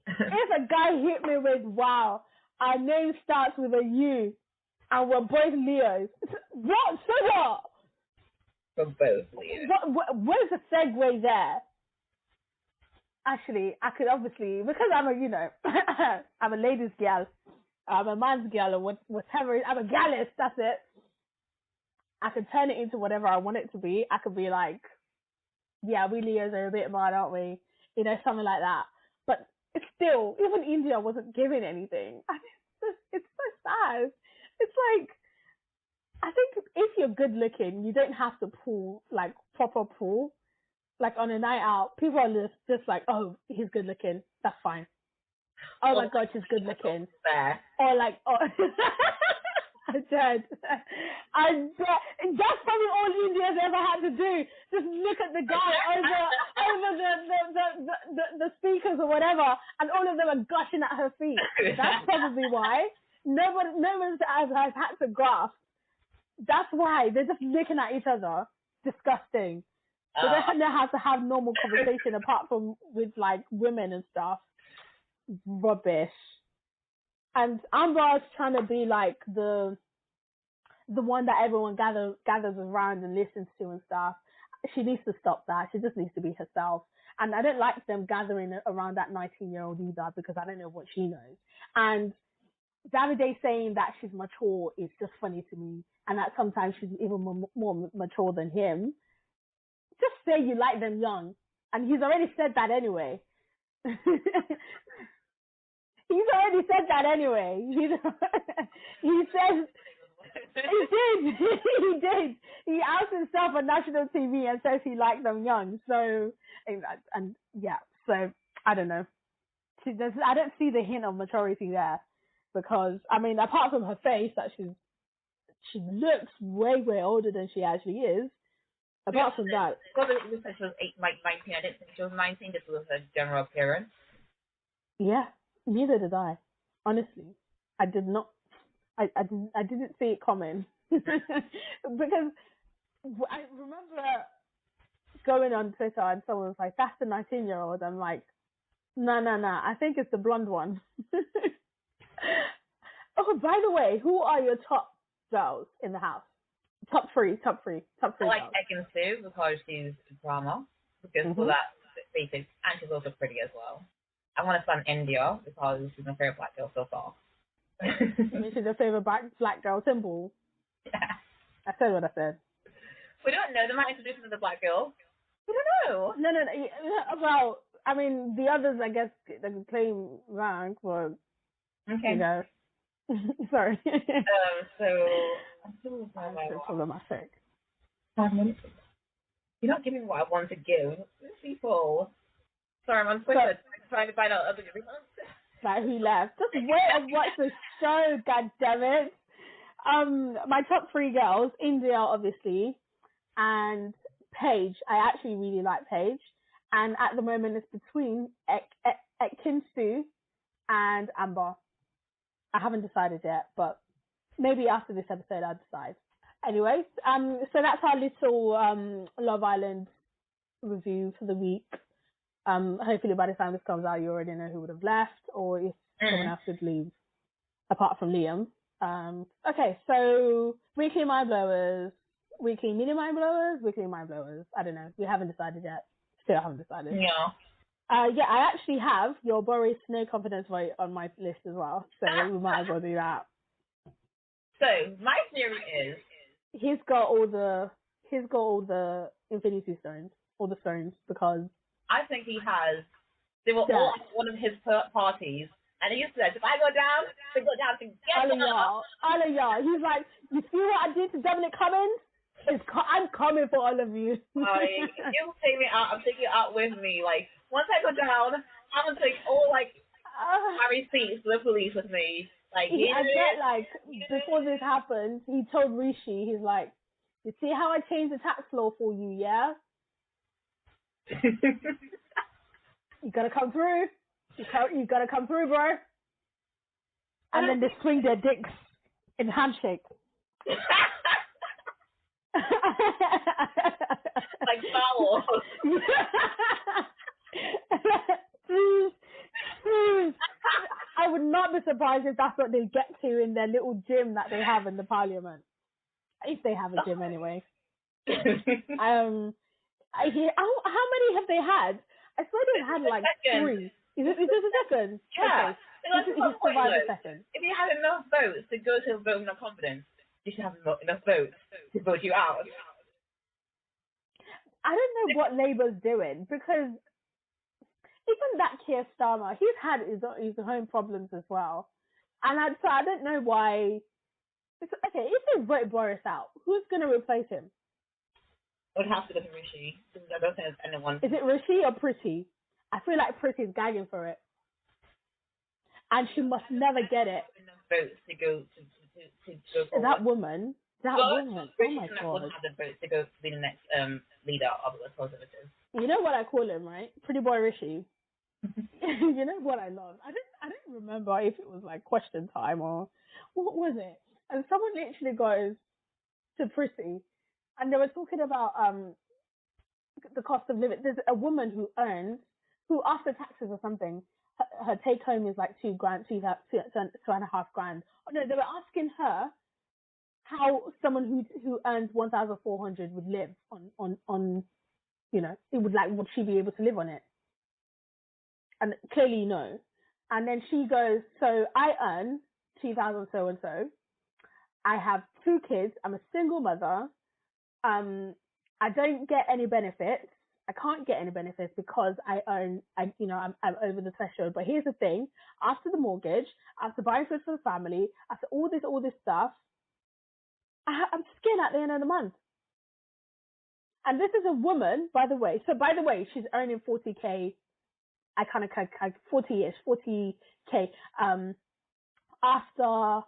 If a guy hit me with, wow, our name starts with a U, and we're both Leos. What? So what? We're both Leos. Where's the segue there? Actually, I could obviously, because I'm I'm a ladies' girl, I'm a man's girl, or whatever, I'm a gallus, that's it. I could turn it into whatever I want it to be. I could be like, yeah, we Leos are a bit mad, aren't we? You know, something like that. But it's still, even India wasn't giving anything. It's so sad. It's like, I think if you're good looking, you don't have to pull, like, proper pull. Like, on a night out, people are just like, oh, he's good looking. That's fine. Oh my God, she's good looking. Fair. Or like, oh, I dead. I bet. That's probably all India's ever had to do. Just look at the guy over the speakers or whatever, and all of them are gushing at her feet. That's probably why. No one has had to grasp. That's why. They're just looking at each other. Disgusting. They don't know how to have normal conversation apart from with, like, women and stuff. Rubbish. And Amber's trying to be like the one that everyone gathers around and listens to and stuff. She needs to stop that. She just needs to be herself. And I don't like them gathering around that 19-year-old either, because I don't know what she knows. And Davide saying that she's mature is just funny to me, and that sometimes she's even more mature than him. Just say you like them young. And he's already said that anyway. He's already said that anyway. He says, he did. He did. He outs himself on national TV and says he liked them young. So, and yeah, so I don't know. I don't see the hint of maturity there because, I mean, apart from her face, that she looks way older than she actually is. Apart from that. Well, it was she was 19. I didn't think she was 19, just with her general appearance. Yeah, neither did I. Honestly, I did not. I didn't see it coming because I remember going on Twitter and someone was like, "That's the 19-year-old." I'm like, "No. I think it's the blonde one." Oh, by the way, who are your top girls in the house? Top three. I like girls. Ekin Sue because she's drama, because for that basic, and she's also pretty as well. I want to son India because she's my favorite black girl so far. She's your favorite black girl symbol. Yeah. I said what I said. We don't know. They might introduce her to the black girl. We don't know. No. Well, I mean, the others, I guess, they can claim rank, but okay. You know. Sorry. So I'm still problematic. 5 minutes. You're not giving me what I want to give. People. Sorry, I'm on Twitter trying to find out other people. Like who left? Just wait and watch the show, god damn it. My top three girls, India obviously, and Paige. I actually really like Paige. And at the moment it's between Ekinsu and Amber. I haven't decided yet, but maybe after this episode I'll decide. Anyways, so that's our little Love Island review for the week. Hopefully by the time this comes out you already know who would have left or if someone else would leave apart from Liam. Okay, so weekly mind blowers, weekly mini mind blowers, weekly mind blowers. I don't know. We haven't decided yet. Still haven't decided. Yeah. Yeah, I actually have your Boris no confidence vote on my list as well, so we might as well do that. So my theory is he's got all the Infinity Stones, all the stones, because I think he has. They were all at one of his parties, and he said, "If I go down, they go down together." All of y'all. He's like, you see what I did to Dominic Cummings? I'm coming for all of you. If you take me out, I'm taking you out with me. Like once I go down, I'm gonna take all my receipts to the police with me. Like I bet like before this happened, he told Rishi, he's like, you see how I changed the tax law for you, yeah? You gotta come through. You gotta come through, bro. And then they swing their dicks in handshake. Like foul. I would not be surprised if that's what they get to in their little gym that they have in the parliament. If they have a gym anyway. I hear, how many have they had? I swear they've had like second. 3. Is this a second? Yeah. Okay. He survived the second. If you have enough votes to go to a vote of confidence, you should have enough votes to vote you out. I don't know what Labour's doing because even that Keir Starmer, he's had his own problems as well. And I don't know why. Okay, if they vote Boris out, who's going to replace him? It would have to go to Rishi. I don't think there's anyone. Is it Rishi or Pretty? I feel like Pretty's gagging for it. And she must never get it. Enough votes to go to go that woman. Oh my God. Wouldn't have the votes to go to be the next leader of the Conservatives. You know what I call him, right? Pretty boy Rishi. You know what I love? I don't remember if it was like question time or what was it? And someone literally goes to Pretty and they were talking about the cost of living. There's a woman who after taxes or something, her take home is like $2,000, $2.5 grand. Oh, no, they were asking her how someone who earns 1,400 would live on you know, it would like, would she be able to live on it? And clearly no. And then she goes, so I earn 2,000 so and so. I have 2 kids. I'm a single mother. I don't get any benefits. I can't get any benefits because I'm over the threshold. But here's the thing: after the mortgage, after buying food for the family, after all this stuff, I'm skinned at the end of the month. And this is a woman, by the way. So by the way, she's earning 40K. I kind of 40K. After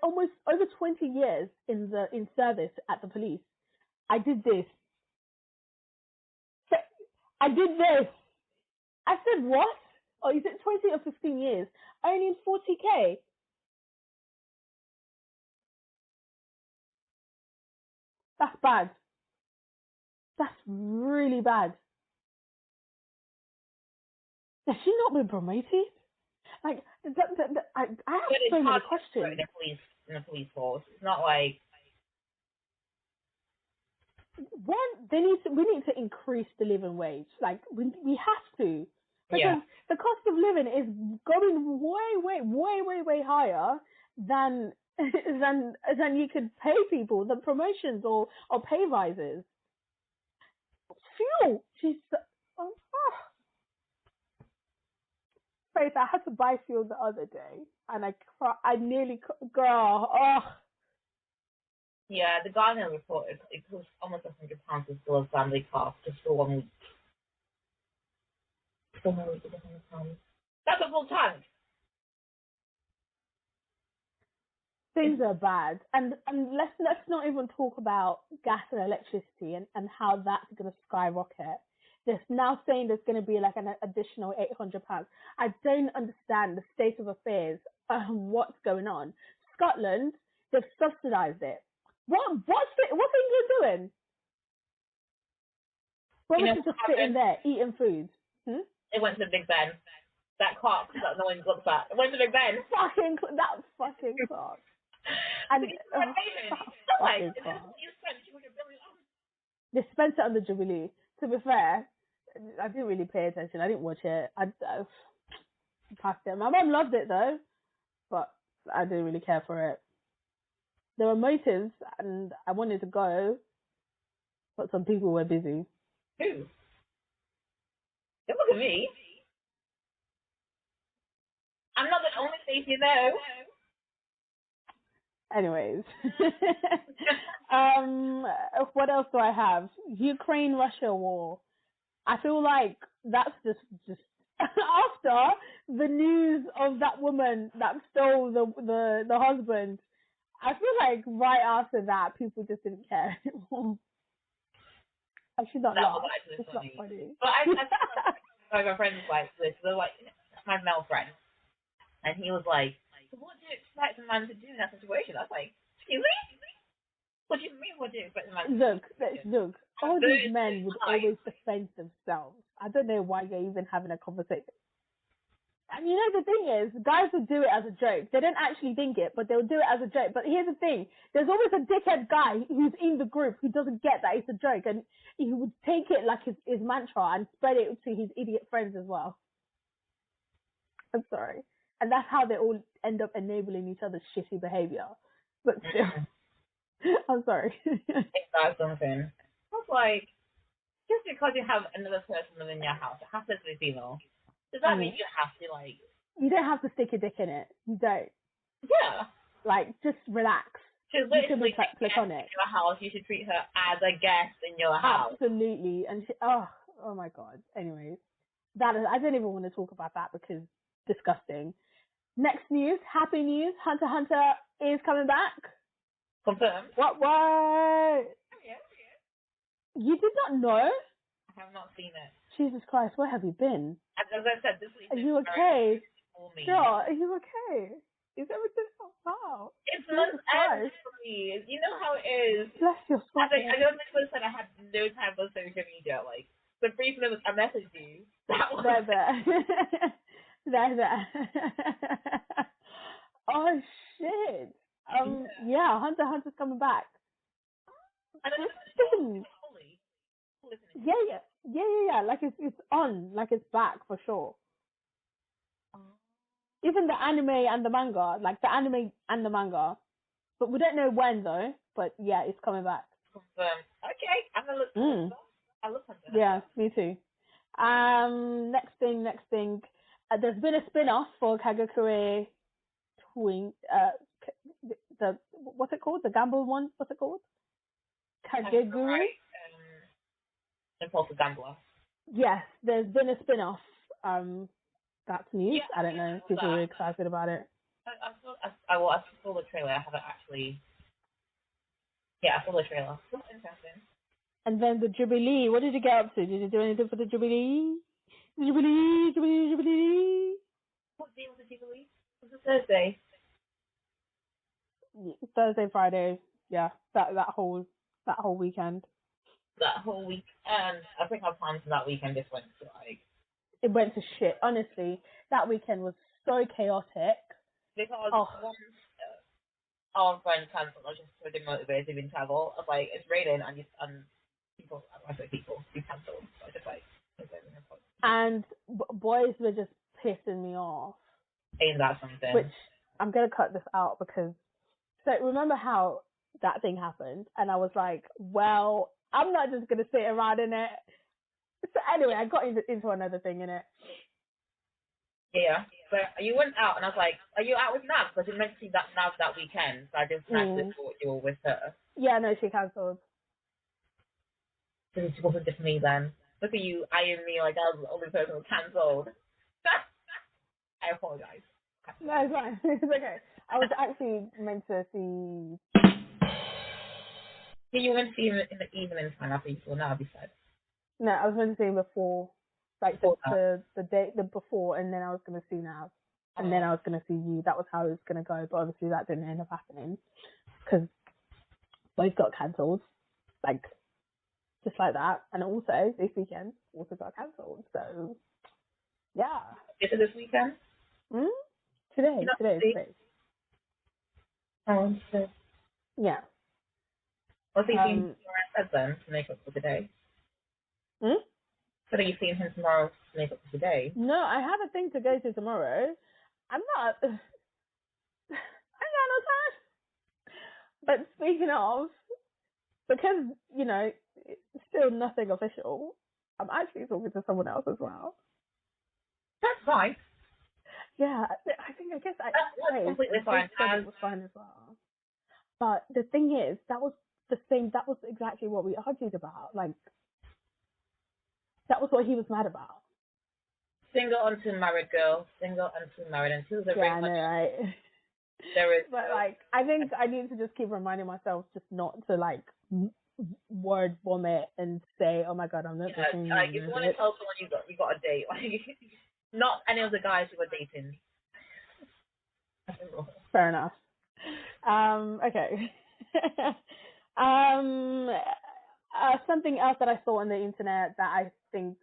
almost over 20 years in service at the police, I did this. So I did this. I said what? Or is it 20 or 15 years? Earning 40K. That's bad. That's really bad. Has she not been promoted? Like, I have so many questions. In the police force, it's not like. One, we need to increase the living wage. Like, we have to. Because the cost of living is going way higher than than you could pay people, the promotions or pay rises. Fuel. Faith, I had to buy fuel the other day, and I nearly, girl, oh. Yeah, the Guardian report, it costs almost £100 to still a family cost just for 1 week. £100. That's a full tank. Things are bad, and let's not even talk about gas and electricity and how that's going to skyrocket. They're now saying there's going to be like an additional £800. I don't understand the state of affairs. What's going on? Scotland, they've subsidised it. What's England doing? Well, we should just sitting there eating food. It went to Big Ben. That clock that no one looks at. It went to Big Ben. That fucking clock. And they spent it on the Jubilee. To be fair, I didn't really pay attention. I didn't watch it. I passed it. My mum loved it though, but I didn't really care for it. There were motives, and I wanted to go, but some people were busy. Who? Don't look at me. I'm not the only face you know. Anyways, what else do I have? Ukraine-Russia war. I feel like that's just after the news of that woman that stole the husband. I feel like right after that, people just didn't care anymore. I should not laugh. It's not funny. But I my friends like this. They're like my male friend, and he was like, "What do you expect a man to do in that situation?" I was like, "Excuse me? What do you mean? What do you expect a man to do?" Look. All these men would always defend themselves. I don't know why you're even having a conversation. And you know the thing is, guys would do it as a joke. They don't actually think it, but they'll do it as a joke. But here's the thing: there's always a dickhead guy who's in the group who doesn't get that it's a joke, and he would take it like his mantra and spread it to his idiot friends as well. I'm sorry, and that's how they all end up enabling each other's shitty behavior. But still, I'm sorry. That's something. I was like, just because you have another person in your house, it has to be female. Does that mean you have to, like... You don't have to stick your dick in it. You don't. Yeah. Like, just relax. You can click on it. In your house, you should treat her as a guest in your house. Absolutely. And oh my God. Anyways, I don't even want to talk about that because it's disgusting. Next news, happy news. Hunter x Hunter is coming back. Confirmed. What? Yeah. You did not know? I have not seen it. Jesus Christ, where have you been? As I said, this week. Are you okay? Girl, are you okay? Is everything out? It's not end for me. You know how it is. Bless your soul. I don't know said I had no time for social media. Like, the brief minutes I messaged you. There. Oh, shit. Yeah, Hunter x Hunter's coming back. Yeah. Like it's on, like it's back for sure. Even the anime and the manga, but we don't know when though. But yeah, it's coming back. Okay, I'm gonna look. I love something. Yeah, me too. Next thing. There's been a spin-off for Kagakure Twin. The what's it called? The gamble one. What's it called? Kageguru. Right. Impulsive Gambler. Yes, there's been a spin-off. That's news. Yeah, I don't know. People are excited about it. I saw the trailer. I haven't actually. Yeah, I saw the trailer. That's interesting. And then the Jubilee. What did you get up to? Did you do anything for the Jubilee? Jubilee. What day was the Jubilee? Was it Thursday? Thursday, Friday. Yeah, that whole weekend. That whole week, and I think our plans for that weekend just went to like. It went to shit. Honestly, that weekend was so chaotic. Because once our friend cancelled, I was just so demotivated in travel. I was like, it's raining and people, I say people, we cancelled. So I was just like, and boys were just pissing me off. Ain't that something? Which I'm gonna cut this out because. So remember how that thing happened, and I was like, well, I'm not just gonna sit around in it. So anyway, I got into another thing in it. Yeah, but you went out, and I was like, "Are you out with Nav?" Because you meant to see that Nav that weekend, so I just thought you were with her. Yeah, no, she cancelled. So it wasn't just me then. Look at you eyeing me like I was the only person who cancelled. I apologize. No, it's fine. It's okay. I was actually meant to see. Yeah, you went to see him in the evening time after you saw Nav, you said. No, I was meant to see before, like the day before, and then I was gonna see Nav, and then I was gonna see you. That was how it was gonna go, but obviously that didn't end up happening because both got cancelled, like just like that. And also this weekend also got cancelled. So yeah. Is it this weekend? Today. Oh, so. Yeah. Or so you seen him tomorrow then to make up for the day? So are you seeing him tomorrow to make up for the day? No, I have a thing to go to tomorrow. I'm not. I got no time. But speaking of, because it's still nothing official, I'm actually talking to someone else as well. That's fine. Yeah, I guess that's completely fine. It was fine as well. But the thing is, that was exactly what we argued about. Like, that was what he was mad about. Single until married girl. Single until married. And she was a yeah, I know, right? There is. But like, I think I need to just keep reminding myself just not to like word vomit and say, "Oh my god, I'm not." Like if you want to tell someone you got a date, like not any of the guys who are dating. Fair enough. Okay. Something else that I saw on the internet that I think,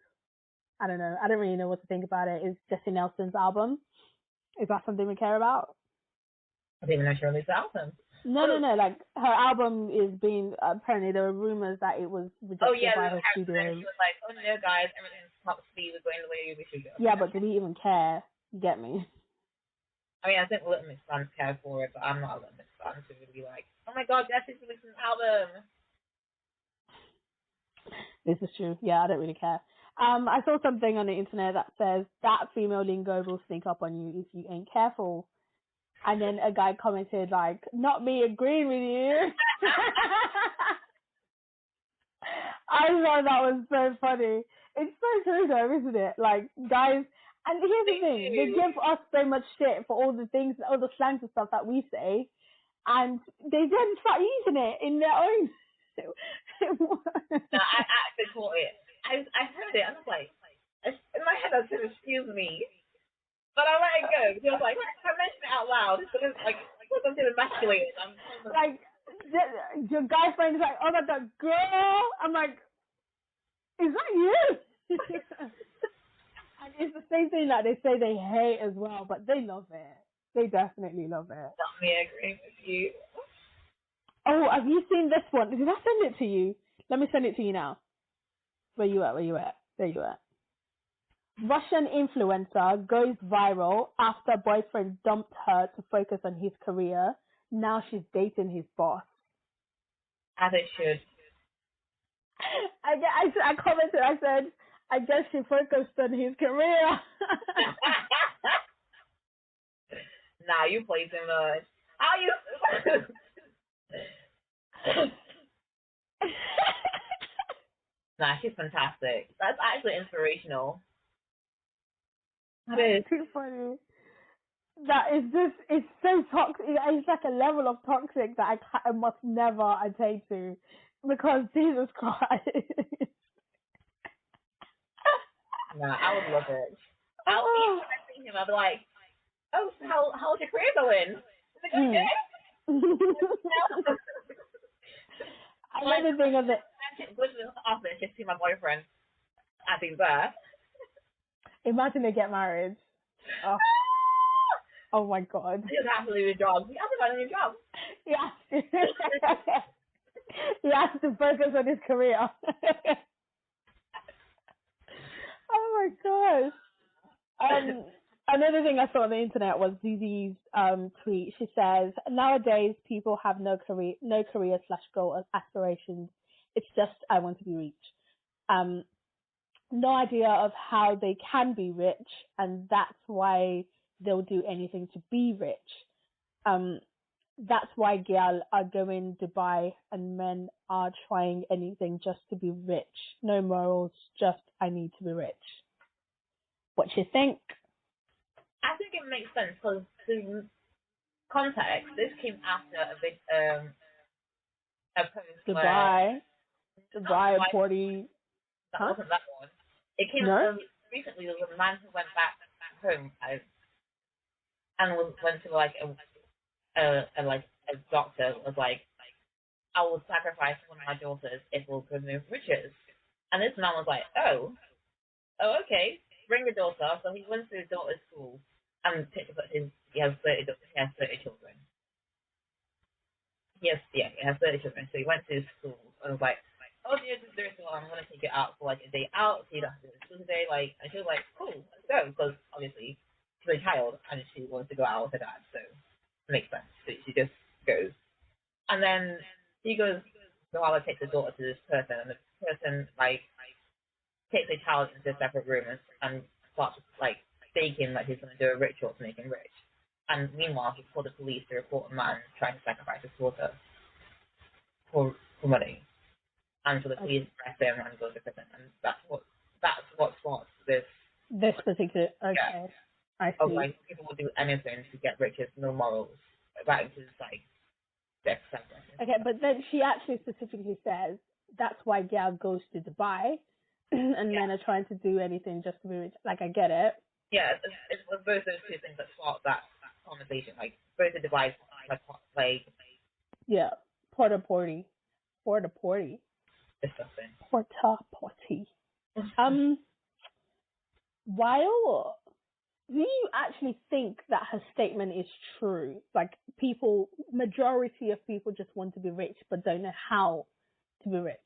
I don't know, I don't really know what to think about it, is Jessie Nelson's album. Is that something we care about? I didn't even know she released the album. No. Like, her album is being, apparently there were rumors that it was rejected by her studio. She was like, oh no guys, everything's top speed, we're going the way we should go. Yeah, but do we even care? You get me? I mean, I think Little Mix fans care for it, but I'm not a Little Mix fan to be like, oh my god, Jessie's releasing an album. This is true. Yeah, I don't really care. I saw something on the internet that says that female lingo will sneak up on you if you ain't careful. And then a guy commented like, not me agreeing with you. I thought that was so funny. It's so true though, isn't it? Like, guys, and here's the thing, they give us so much shit for all the things, all the slangs and stuff that we say, and they then start using it in their own. No, I actually caught it. I heard it, and I was like, in my head I said, excuse me. But I let it go, because I was like, if I mention it out loud, it's going to, like, something emasculated. Like, your guy friend is like, oh my god, girl! I'm like, is that you? And it's the same thing that they say they hate as well, but they love it. They definitely love it. Not me agreeing with you. Oh, have you seen this one? Did I send it to you? Let me send it to you now. Where you at? There you at. Russian influencer goes viral after boyfriend dumped her to focus on his career. Now she's dating his boss. As it should. I commented. I said, I guess she focused on his career. Nah, you play too much. How you? Nah, she's fantastic. That's actually inspirational. That is. Too funny. That is just, it's so toxic. It's like a level of toxic that I must never attain to. Because Jesus Christ. Nah, I would love it. I'll be expecting him. I'll be like, oh, so how's your career going? Is it going good? Another thing of it. Go to the office just see my boyfriend. I think there. Imagine they get married. Oh, oh my God. He doesn't have to leave his job. He has to find a new job. Yeah. He has to focus on his career. Oh my gosh. Another thing I saw on the internet was Zizi's tweet. She says, nowadays people have no career/goal aspirations. It's just I want to be rich. No idea of how they can be rich, and that's why they'll do anything to be rich. That's why girls are going Dubai and men are trying anything just to be rich. No morals, just I need to be rich. What you think? I think it makes sense because the context, this came after a big a post Dubai where, party. that Huh? wasn't that one. It came recently. There was a man who went back home and went to like a doctor. Was like, I will sacrifice one of my daughters if we'll remove riches. And this man was like, oh, okay, bring your daughter. So he went to his daughter's school and picked up he has 30 children. Yes, yeah, he has 30 children. So he went to his school and was like, oh, dear, I'm going to take you out for like a day out. So you don't have to do school today. Like, and she was like, cool, let's go. Because obviously she's a child and she wants to go out with her dad. So it makes sense. So she just goes. And then he goes, the father takes the daughter to this person, and the person like takes the child into a separate room and starts like faking like he's going to do a ritual to make him rich. And meanwhile, he called the police to report a man trying to sacrifice his daughter for money. And so the police arrest him and goes to prison. And that's what starts this particular. Okay, yeah. I see. Of like people will do anything to get riches, no morals. That is just like death sentence. Okay, but then she actually specifically says that's why Gal goes to Dubai, and men are trying to do anything just to be rich. Like, I get it. Yeah, it was both those two things that sparked that conversation. Like both the Dubai, like yeah, porta potty. Disgusting. Porta potty. While do you actually think that her statement is true? Like, majority of people just want to be rich but don't know how to be rich?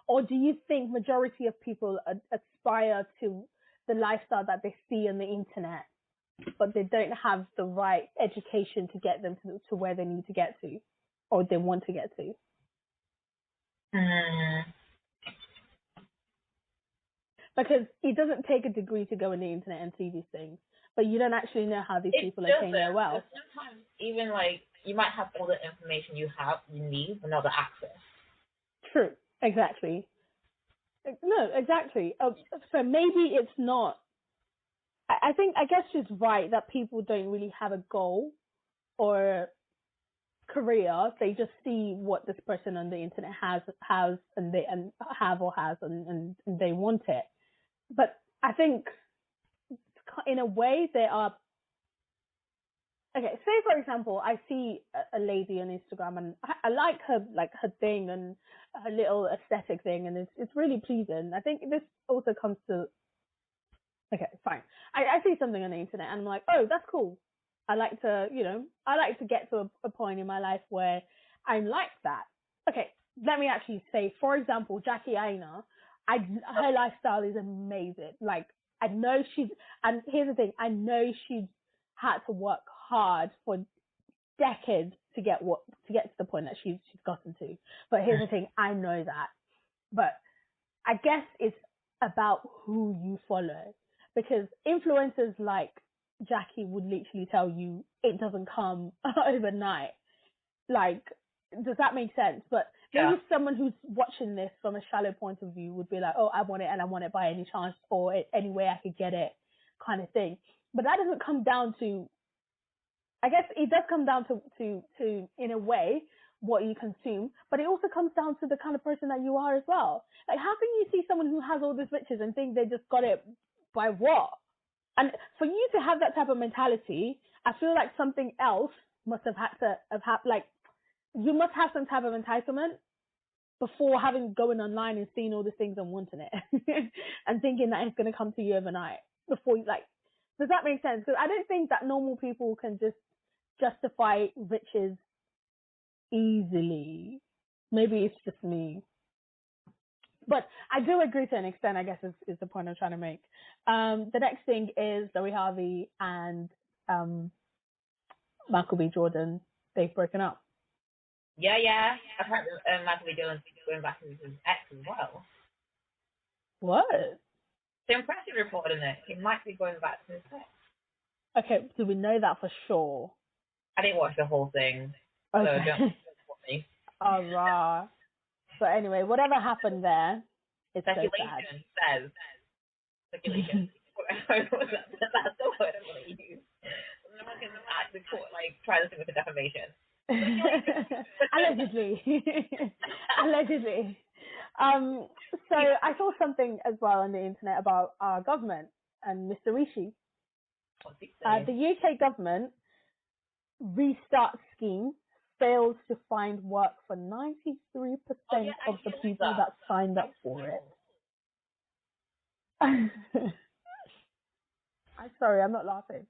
Or do you think majority of people aspire to the lifestyle that they see on the internet, but they don't have the right education to get them to where they need to get to, or they want to get to? Because it doesn't take a degree to go on the internet and see these things, but you don't actually know how these people attain their wealth. Sometimes even like you might have all the information you need, but not the access. True. Exactly. No, exactly. So maybe it's not. I guess she's right that people don't really have a goal or career. They just see what this person on the internet has and they want it. But I think in a way they are. Okay, say for example, I see a lady on Instagram and I like her thing and her little aesthetic thing, and it's really pleasing. I think this also comes to. Okay, fine. I see something on the internet and I'm like, oh, that's cool. I like to get to a point in my life where I'm like that. Okay, let me actually say, for example, Jackie Aina, her lifestyle is amazing. Like, I know and here's the thing, I know she's had to work hard for decades to get to the point that she's gotten to. But here's the thing, I know that. But I guess it's about who you follow, because influencers like Jackie would literally tell you it doesn't come overnight. Like, does that make sense? But maybe Yeah. someone who's watching this from a shallow point of view would be like, oh, I want it and I want it by any chance or any way I could get it, kind of thing. But that doesn't come down to, I guess it does come down to in a way, what you consume, but it also comes down to the kind of person that you are as well. Like, how can you see someone who has all these riches and think they just got it by what? And for you to have that type of mentality, I feel like something else must have had to like, you must have some type of entitlement before having going online and seeing all these things and wanting it and thinking that it's going to come to you overnight before you, like, does that make sense? Because I don't think that normal people can just justify riches easily. Maybe it's just me. But I do agree to an extent, I guess, is the point I'm trying to make. The next thing is Zoe Harvey and Michael B. Jordan. They've broken up. Yeah. Apparently, Michael B. Jordan's going back to his ex as well. What? The Impressive reported it. He might be going back to his ex. Okay, do we know that for sure? I didn't watch the whole thing, so Okay. don't support me. Alright. But anyway, whatever happened there, it's so sad. Speculation says. Speculation. That's the word I'm going to use. No one can actually try this thing with a defamation. Allegedly. Allegedly. So I saw something as well on the internet about our government and Mr. Rishi. The UK government restart scheme fails to find work for 93% of the people that signed up for it. I'm sorry, I'm not laughing.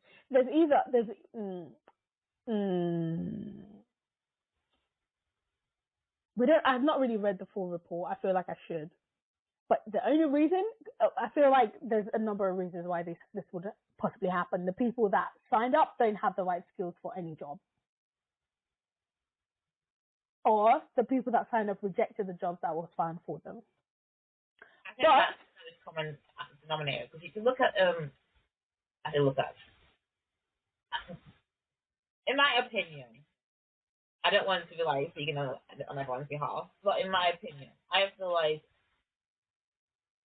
I've not really read the full report. I feel like I should. But the only reason, I feel like there's a number of reasons why this would possibly happen. The people that signed up don't have the right skills for any job. Or the people that signed up rejected the jobs that was found for them. I think that's the common denominator. Because if you look at, in my opinion, I don't want to be speaking on everyone's behalf, but in my opinion, I feel like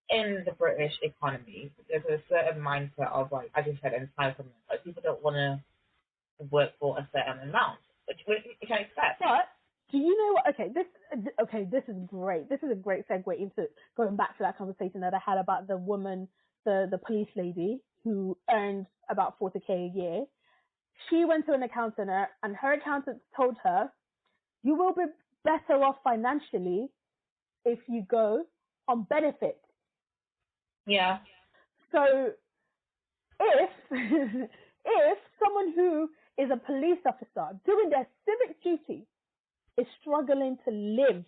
in the British economy, there's a certain mindset of, as you said, entitlement. People don't want to work for a certain amount, which I expect. But do you know what? This is great. This is a great segue into going back to that conversation that I had about the woman, the police lady who earned about 40K a year. She went to an accountant and her accountant told her, you will be better off financially if you go on benefits. Yeah. So if someone who is a police officer doing their civic duty is struggling to live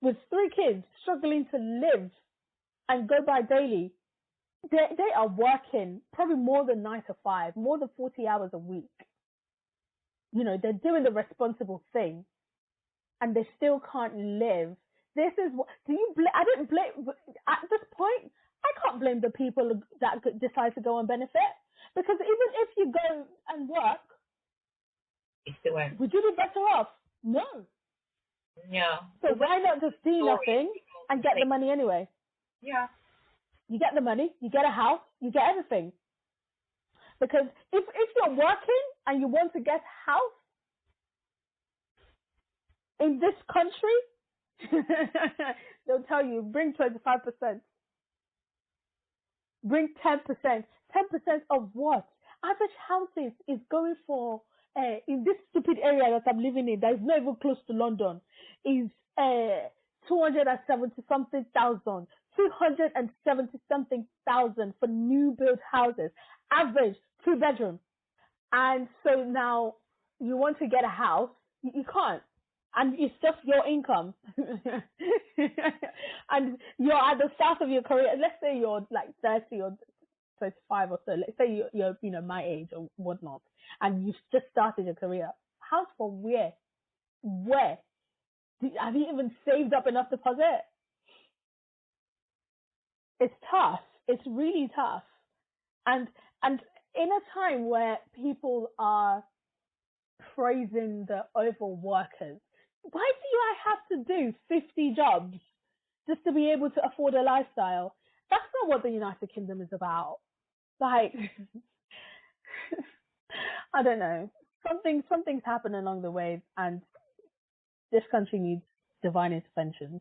with 3 kids, struggling to live and go by daily, they are working probably more than 9 to 5, more than 40 hours a week. They're doing the responsible thing and they still can't live. This is what, I don't blame, at this point, I can't blame the people that decide to go on benefit, because even if you go and work, would you be better off? No. Yeah. So why not just do nothing and get the money anyway? Yeah. You get the money, you get a house, you get everything. Because if you're working and you want to get a house in this country, they'll tell you, bring 25%. Bring 10%. 10% of what? Average houses is going for, in this stupid area that I'm living in, that is not even close to London, is 270 something thousand. 270 something thousand for new built houses. Average 2 bedroom. And so now you want to get a house, you can't. And it's just your income. And you're at the start of your career. Let's say you're 30 or 35 or so. Let's say you're my age or whatnot. And you've just started your career. House for where? Where? Have you even saved up enough deposit? It's tough. It's really tough. And in a time where people are praising the overworkers, why do I have to do 50 jobs just to be able to afford a lifestyle? That's not what the United Kingdom is about. Like, I don't know. Something's happened along the way, and this country needs divine intervention.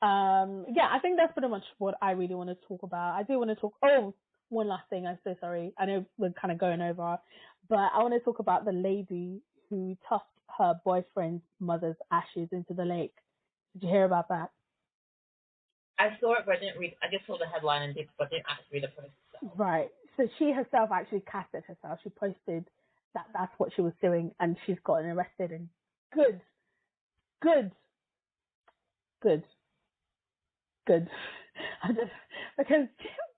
Yeah, I think that's pretty much what I really want to talk about. I do want to talk. Oh, one last thing. I'm so sorry. I know we're kind of going over, but I want to talk about the lady who tossed her boyfriend's mother's ashes into the lake. Did you hear about that? I saw it, but I didn't read. I just saw the headline and did, but didn't actually read the post itself. Right. So she herself actually casted herself. She posted that that's what she was doing, and she's gotten arrested. And good, good, good, good. Because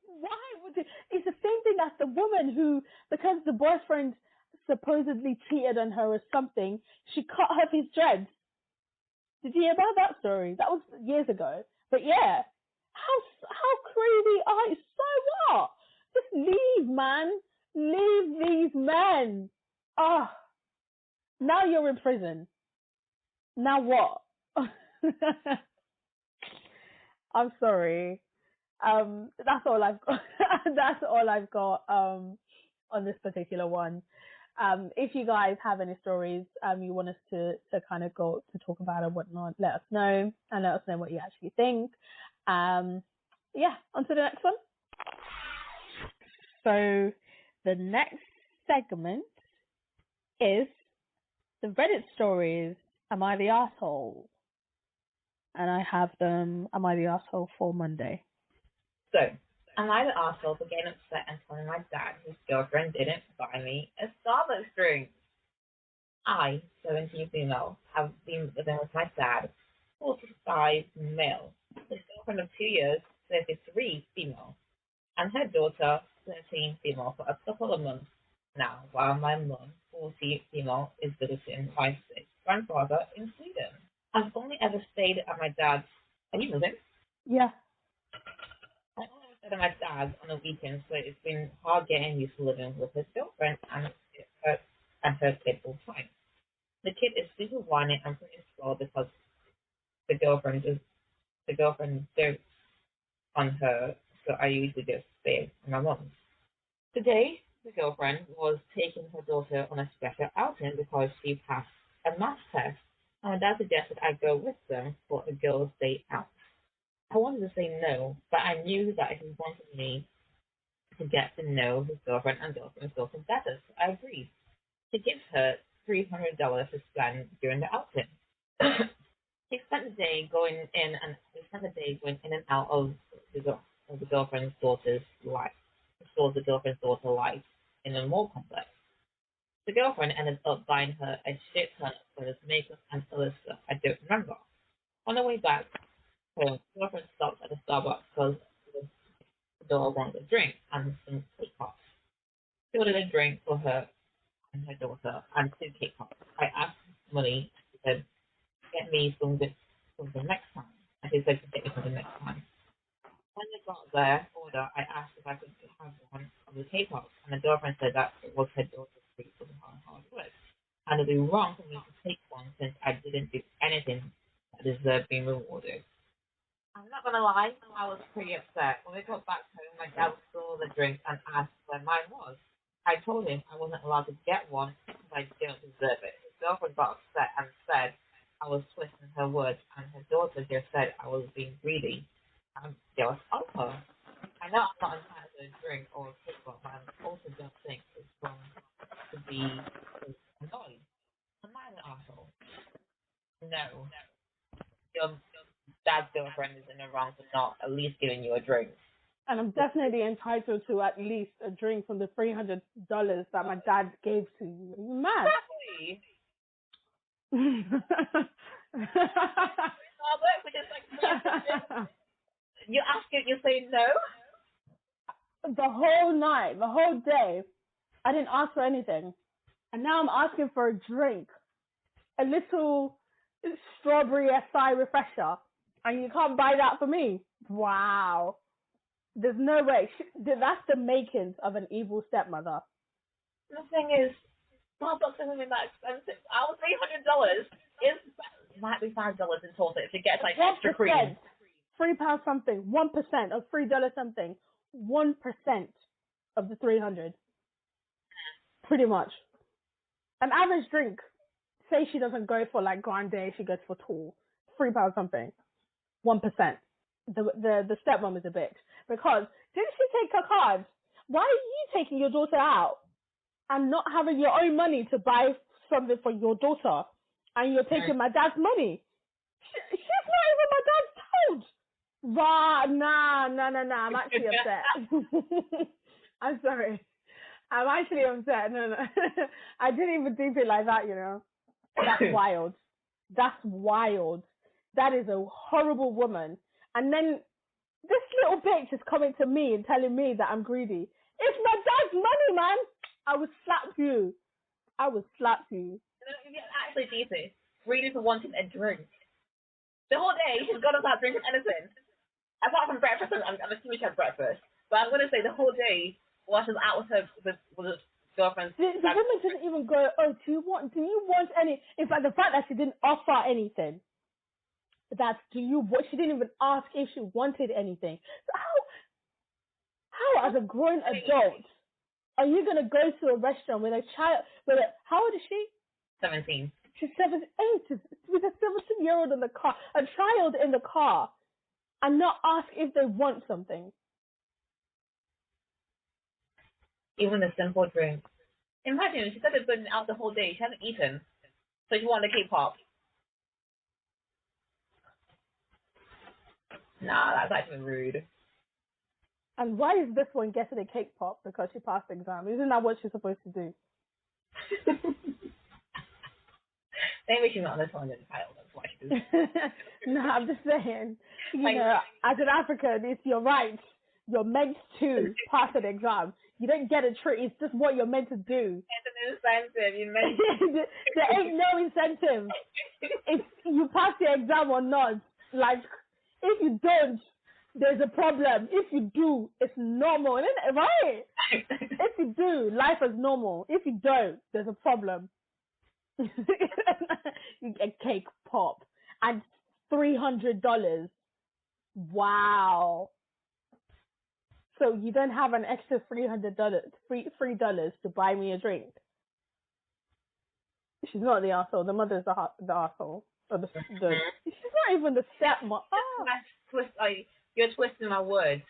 why would it? It's the same thing as the woman who, because the boyfriend supposedly cheated on her or something, she cut off his dreads. Did you hear about that story? That was years ago. But yeah, how crazy are you? So what? Just leave, man. Leave these men. Oh, now you're in prison. Now what? I'm sorry. That's all I've got. That's all I've got on this particular one. If you guys have any stories you want us to kind of go to talk about or whatnot, let us know and let us know what you actually think. Yeah, on to the next one. So the next segment is the Reddit stories. Am I the asshole? And I have them. Am I the asshole for Monday? So, am I the asshole for getting upset and telling my dad his girlfriend didn't buy me a Starbucks drink? I, 17 female, have been living with my dad, 45 male, his girlfriend of 2 years, 33 female, and her daughter, 13 female, for a couple of months now, while my mum, 40 female, is visiting my sick grandfather in Sweden. I've only ever stayed at my dad's. Are you moving? Yeah. I only ever stayed at my dad's on the weekends, so it's been hard getting used to living with his girlfriend and her kid full time. The kid is super whiny and pretty spoiled because the girlfriend dotes on her, so I usually just stay with my mum. Today, the girlfriend was taking her daughter on a special outing because she passed a math test, and my dad suggested I go with them for a girls' day out. I wanted to say no, but I knew that he wanted me to get to know his girlfriend and girlfriend's daughter better, so I agreed to give her $300 to spend during the outing. He spent the day going in and out of the girlfriend's daughter's life. Saw the girlfriend's daughter life in a mall complex. The girlfriend ended up buying her a shit ton of clothes, makeup, and other stuff I don't remember. On the way back home, the girlfriend stopped at a Starbucks because the daughter wanted a drink and some cake pops. She ordered a drink for her and her daughter and 2 cake pops. I asked money. She said, "Get me something next time." And she said, "Get me something next time." When they got their order, I asked if I could have one of the K-pops, and the girlfriend said that it was her daughter's treat for her hard work, and it would be wrong for me to take one since I didn't do anything that deserved being rewarded. I'm not gonna lie, I was pretty upset. When we got back home, my dad saw the drink and asked where mine was. I told him I wasn't allowed to get one because I don't deserve it. His girlfriend got upset and said I was twisting her words, and her daughter just said I was being greedy. I'm jealous of her. I know I'm not entitled to a drink or a kickball, but I also don't think it's wrong to be annoyed. Am I an asshole? No. Your dad's girlfriend is in the wrong for not at least giving you a drink. And I'm definitely entitled to at least a drink from the $300 that my dad gave to you. Are you mad? Exactly. You ask it, you say no. The whole night, the whole day, I didn't ask for anything. And now I'm asking for a drink. A little strawberry acai refresher. And you can't buy that for me? Wow. There's no way. That's the makings of an evil stepmother. The thing is, Starbucks isn't even that expensive. Our $300 might be $5 in total if it gets like extra cream. £3 something, 1% of $3 something, 1% of the 300. Pretty much. An average drink, say she doesn't go for like grande, she goes for tall, £3 something, 1%. The stepmom is a bitch because didn't she take her card? Why are you taking your daughter out and not having your own money to buy something for your daughter, and you're taking my dad's money? She's not even my dad's child. Nah. I'm actually upset. I'm sorry. I'm actually upset. No. I didn't even think it like that, you know. That's wild. That's wild. That is a horrible woman. And then this little bitch is coming to me and telling me that I'm greedy. It's my dad's money, man. I would slap you. Actually, Jesus, greedy for wanting a drink. The whole day, she's gone without drinking anything. Apart from breakfast, I'm assuming she had breakfast. But I'm going to say the whole day, while she was out with her girlfriend. The woman didn't even go, oh, do you want any? In fact, the fact that she didn't offer anything. She didn't even ask if she wanted anything. So how as a grown adult, are you going to go to a restaurant with a child, how old is she? 17. She's 17, with a 17-year-old in the car, a child in the car, and not ask if they want something. Even a simple drink. Imagine, she said it's been out the whole day. She hasn't eaten. So she wanted a K-pop. Nah, that's actually rude. And why is this one getting a cake pop? Because she passed the exam. Isn't that what she's supposed to do? Maybe she's not on the toilet child. That's why she does. No, I'm just saying. You know, as an African, it's your right. You're meant to pass an exam. You don't get a treat. It's just what you're meant to do. It's an incentive. You're meant to. There ain't no incentive. If you pass the exam or not, like, if you don't, there's a problem. If you do, it's normal, isn't it? Right? If you do, life is normal. If you don't, there's a problem. You get cake pop and $300. Wow. So you don't have an extra $300 to buy me a drink. She's not the asshole. The mother's the asshole. Or she's not even the stepmom. You're twisting my words.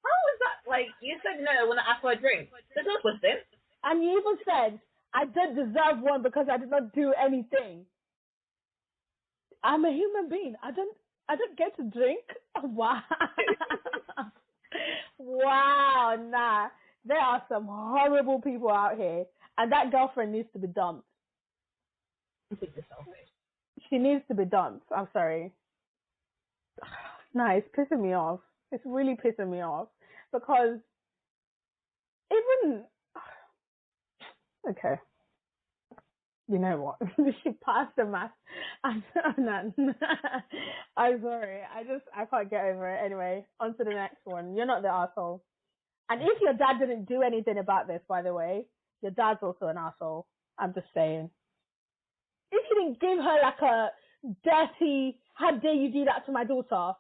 How is that? Like, you said no when I asked for a drink. There's no twisting. And you even said, I don't deserve one because I did not do anything. I'm a human being. I don't get to drink. Wow. Wow, nah. There are some horrible people out here. And that girlfriend needs to be dumped. She needs to be dumped. I'm sorry. Nah, it's pissing me off. It's really pissing me off. Because even... Okay. You know what? She passed the math. I'm sorry. I can't get over it. Anyway, on to the next one. You're not the asshole. And if your dad didn't do anything about this, by the way, your dad's also an asshole. I'm just saying. If you didn't give her like a dirty, how dare you do that to my daughter?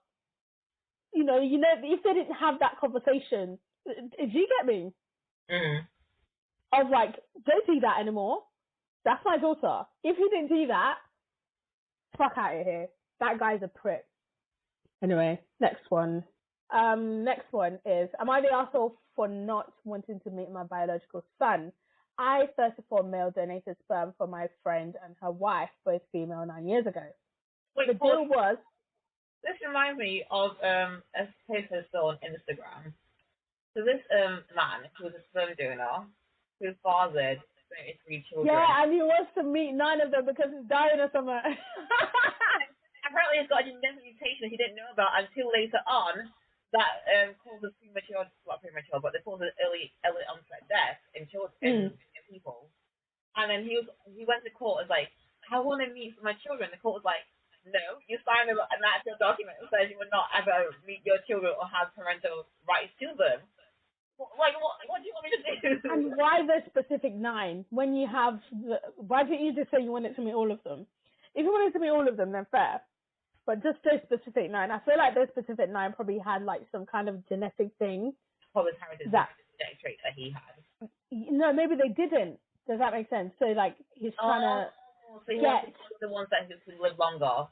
You know, if they didn't have that conversation, do you get me? Mm. I was like, don't do that anymore. That's my daughter. If you didn't do that, fuck out of here. That guy's a prick. Anyway, next one. Next one is, am I the asshole for not wanting to meet my biological son? I, 34 male, donated sperm for my friend and her wife, both female, 9 years ago. Wait, the deal was... This reminds me of a post I saw on Instagram. So this man who was a sperm donor, who fathered 33 children. Yeah, and he wants to meet 9 of them because he's dying or something. Apparently he's got a genetic mutation he didn't know about until later on that causes premature, not premature, but they cause early onset death in children, in people. And then he went to court as like, I want to meet my children. The court was like, No, you signed an actual document that says you would not ever meet your children or have parental rights to them. Like, what do you want me to do? And why the specific 9 when you have why didn't you just say you wanted to meet all of them? If you wanted to meet all of them, then fair. But just those specific 9, I feel like those specific 9 probably had like some kind of genetic thing. Probably heritage that genetic trait that he had. No, maybe they didn't. Does that make sense? So like he's trying to so he get wants the ones that could live longer.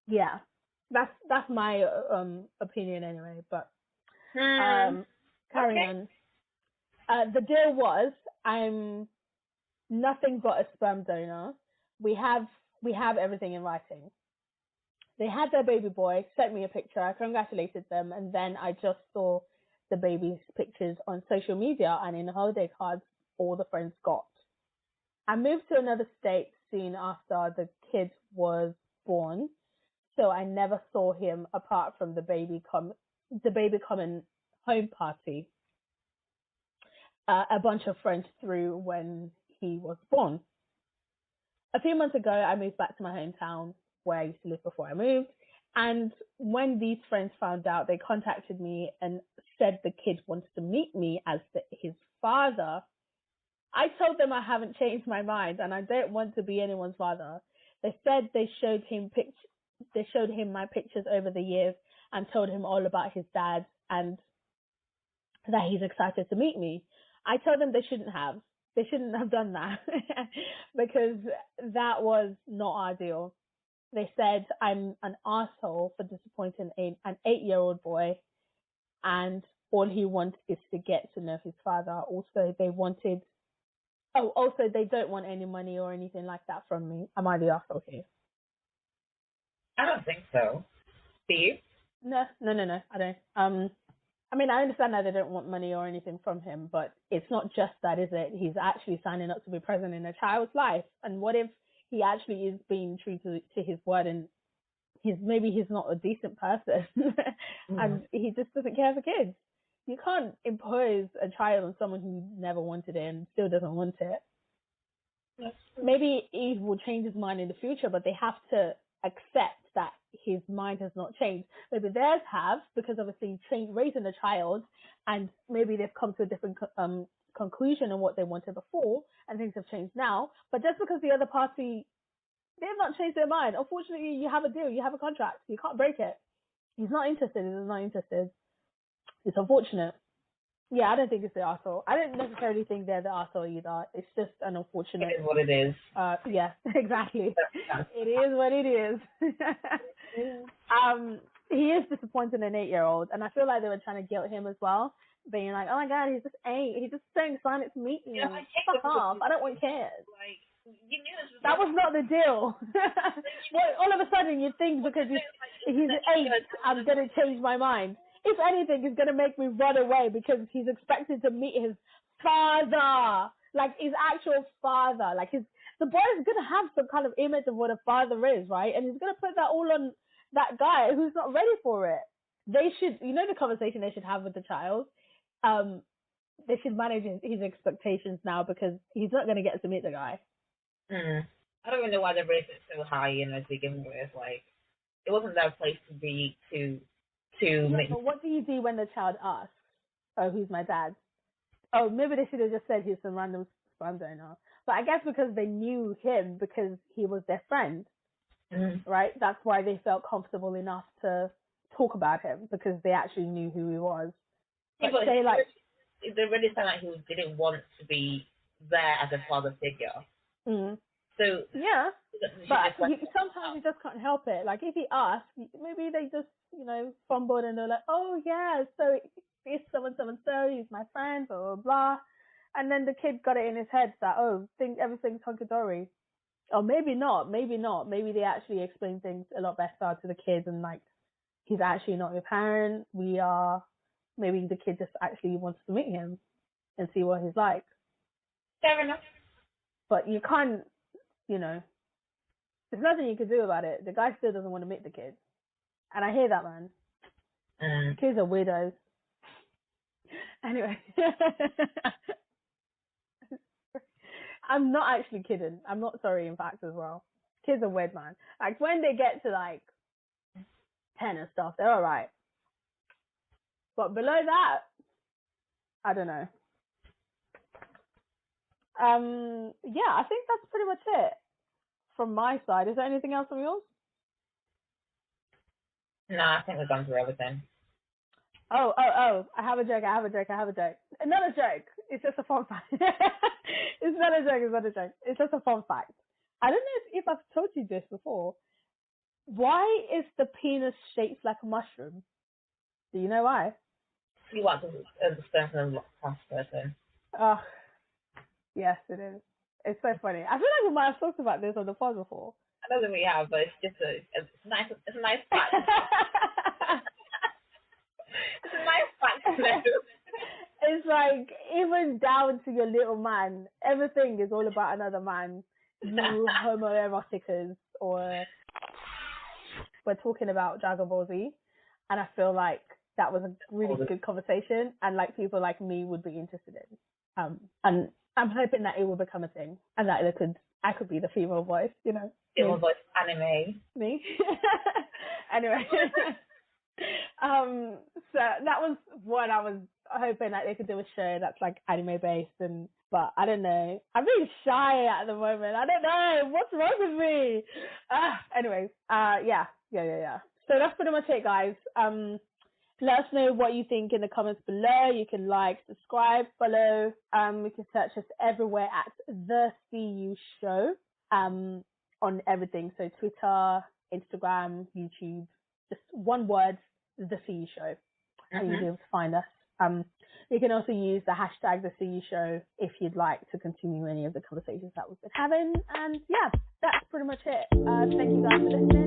yeah. That's my opinion anyway. But carrying on. The deal was I'm nothing but a sperm donor. We have everything in writing. They had their baby boy, sent me a picture, I congratulated them, and then I just saw the baby's pictures on social media and in the holiday cards all the friends got. I moved to another state soon after the kid was born, so I never saw him apart from the baby coming home party. A bunch of friends threw when he was born. A few months ago, I moved back to my hometown where I used to live before I moved. And when these friends found out, they contacted me and said the kid wanted to meet me as his father. I told them I haven't changed my mind and I don't want to be anyone's father. They said they showed him my pictures over the years and told him all about his dad and that he's excited to meet me. I told them they shouldn't have. They shouldn't have done that because that was not ideal. They said I'm an asshole for disappointing an 8-year-old boy, and all he wants is to get to know his father. Also, they don't want any money or anything like that from me. Am I the asshole here? I don't think so. Do you? No, I don't. I mean, I understand that they don't want money or anything from him, but it's not just that, is it? He's actually signing up to be present in a child's life. And what if he actually is being true to his word and maybe he's not a decent person and he just doesn't care for kids? You can't impose a child on someone who never wanted it and still doesn't want it. Maybe he will change his mind in the future, but they have to accept that his mind has not changed. Maybe theirs have, because obviously raising a child and maybe they've come to a different conclusion on what they wanted before and things have changed now. But just because the other party, they have not changed their mind. Unfortunately, you have a deal, you have a contract, you can't break it. He's not interested, he's not interested. It's unfortunate. Yeah, I don't think it's the arsehole. I don't necessarily think they're the arsehole either. It's just an unfortunate. It is what it is. Yeah, exactly. It is what it is. He is disappointing an 8-year-old, and I feel like they were trying to guilt him as well, being like, "Oh my God, he's just 8. He's just so excited to meet you. Fuck off! I don't want kids." Like, you knew this was that was not the deal. Well, all of a sudden you think because he's 8, I'm gonna change my mind. If anything, he's going to make me run away because he's expected to meet his father, like his actual father. Like the boy is going to have some kind of image of what a father is, right? And he's going to put that all on that guy who's not ready for it. They should, the conversation they should have with the child. They should manage his expectations now because he's not going to get to meet the guy. I don't even know why they raised it so high, to begin with. Like, it wasn't their place to be to but what do you do when the child asks, "Oh, who's my dad?" Oh, maybe they should have just said he's some random sperm donor. But I guess because they knew him because he was their friend, right? That's why they felt comfortable enough to talk about him because they actually knew who he was. But they really sound like he didn't want to be there as a father figure. So yeah, but sometimes you just can't help it. Like if he asks, maybe they just fumbled and they're like, "Oh yeah, so it's so he's my friend, blah blah blah," and then the kid got it in his head that everything's hunky dory. Or maybe not. Maybe they actually explain things a lot better to the kids and like he's actually not your parent. Maybe the kid just actually wants to meet him and see what he's like. Fair enough. But you can't. There's nothing you can do about it. The guy still doesn't want to meet the kid. And I hear that, man. Kids are weirdos. Anyway. I'm not actually kidding. I'm not sorry, in fact, as well. Kids are weird, man. Like when they get to like 10 and stuff, they're all right. But below that, I don't know. Yeah, I think that's pretty much it from my side. Is there anything else from yours? No, I think we've gone through everything. Oh, I have a joke. Not a joke. It's just a fun fact. It's not a joke. It's just a fun fact. I don't know if I've told you this before. Why is the penis shaped like a mushroom? Do you know why? You want to understand from the past person. Oh, yes, it is. It's so funny. I feel like we might have talked about this on the pod before. I don't think we have, but it's just it's a nice fact. It's a nice fact to know. It's like, even down to your little man, everything is all about another man. You homoeroticas, or we're talking about Dragon Ball Z, and I feel like that was a really good conversation, and like people like me would be interested in. And I'm hoping that it will become a thing, and that I could be the female voice, you know. Female voice anime. Me. Anyway. So that was what I was hoping that they could do a show that's like anime based, but I don't know. I'm really shy at the moment. I don't know what's wrong with me. Anyways, yeah. So that's pretty much it, guys. Let us know what you think in the comments below. You can like, subscribe, follow. You can search us everywhere at The CU Show. On everything. So Twitter, Instagram, YouTube. Just one word, The CU Show. And you'll be able to find us. You can also use the hashtag The CU Show if you'd like to continue any of the conversations that we've been having. And yeah, that's pretty much it. Thank you guys for listening.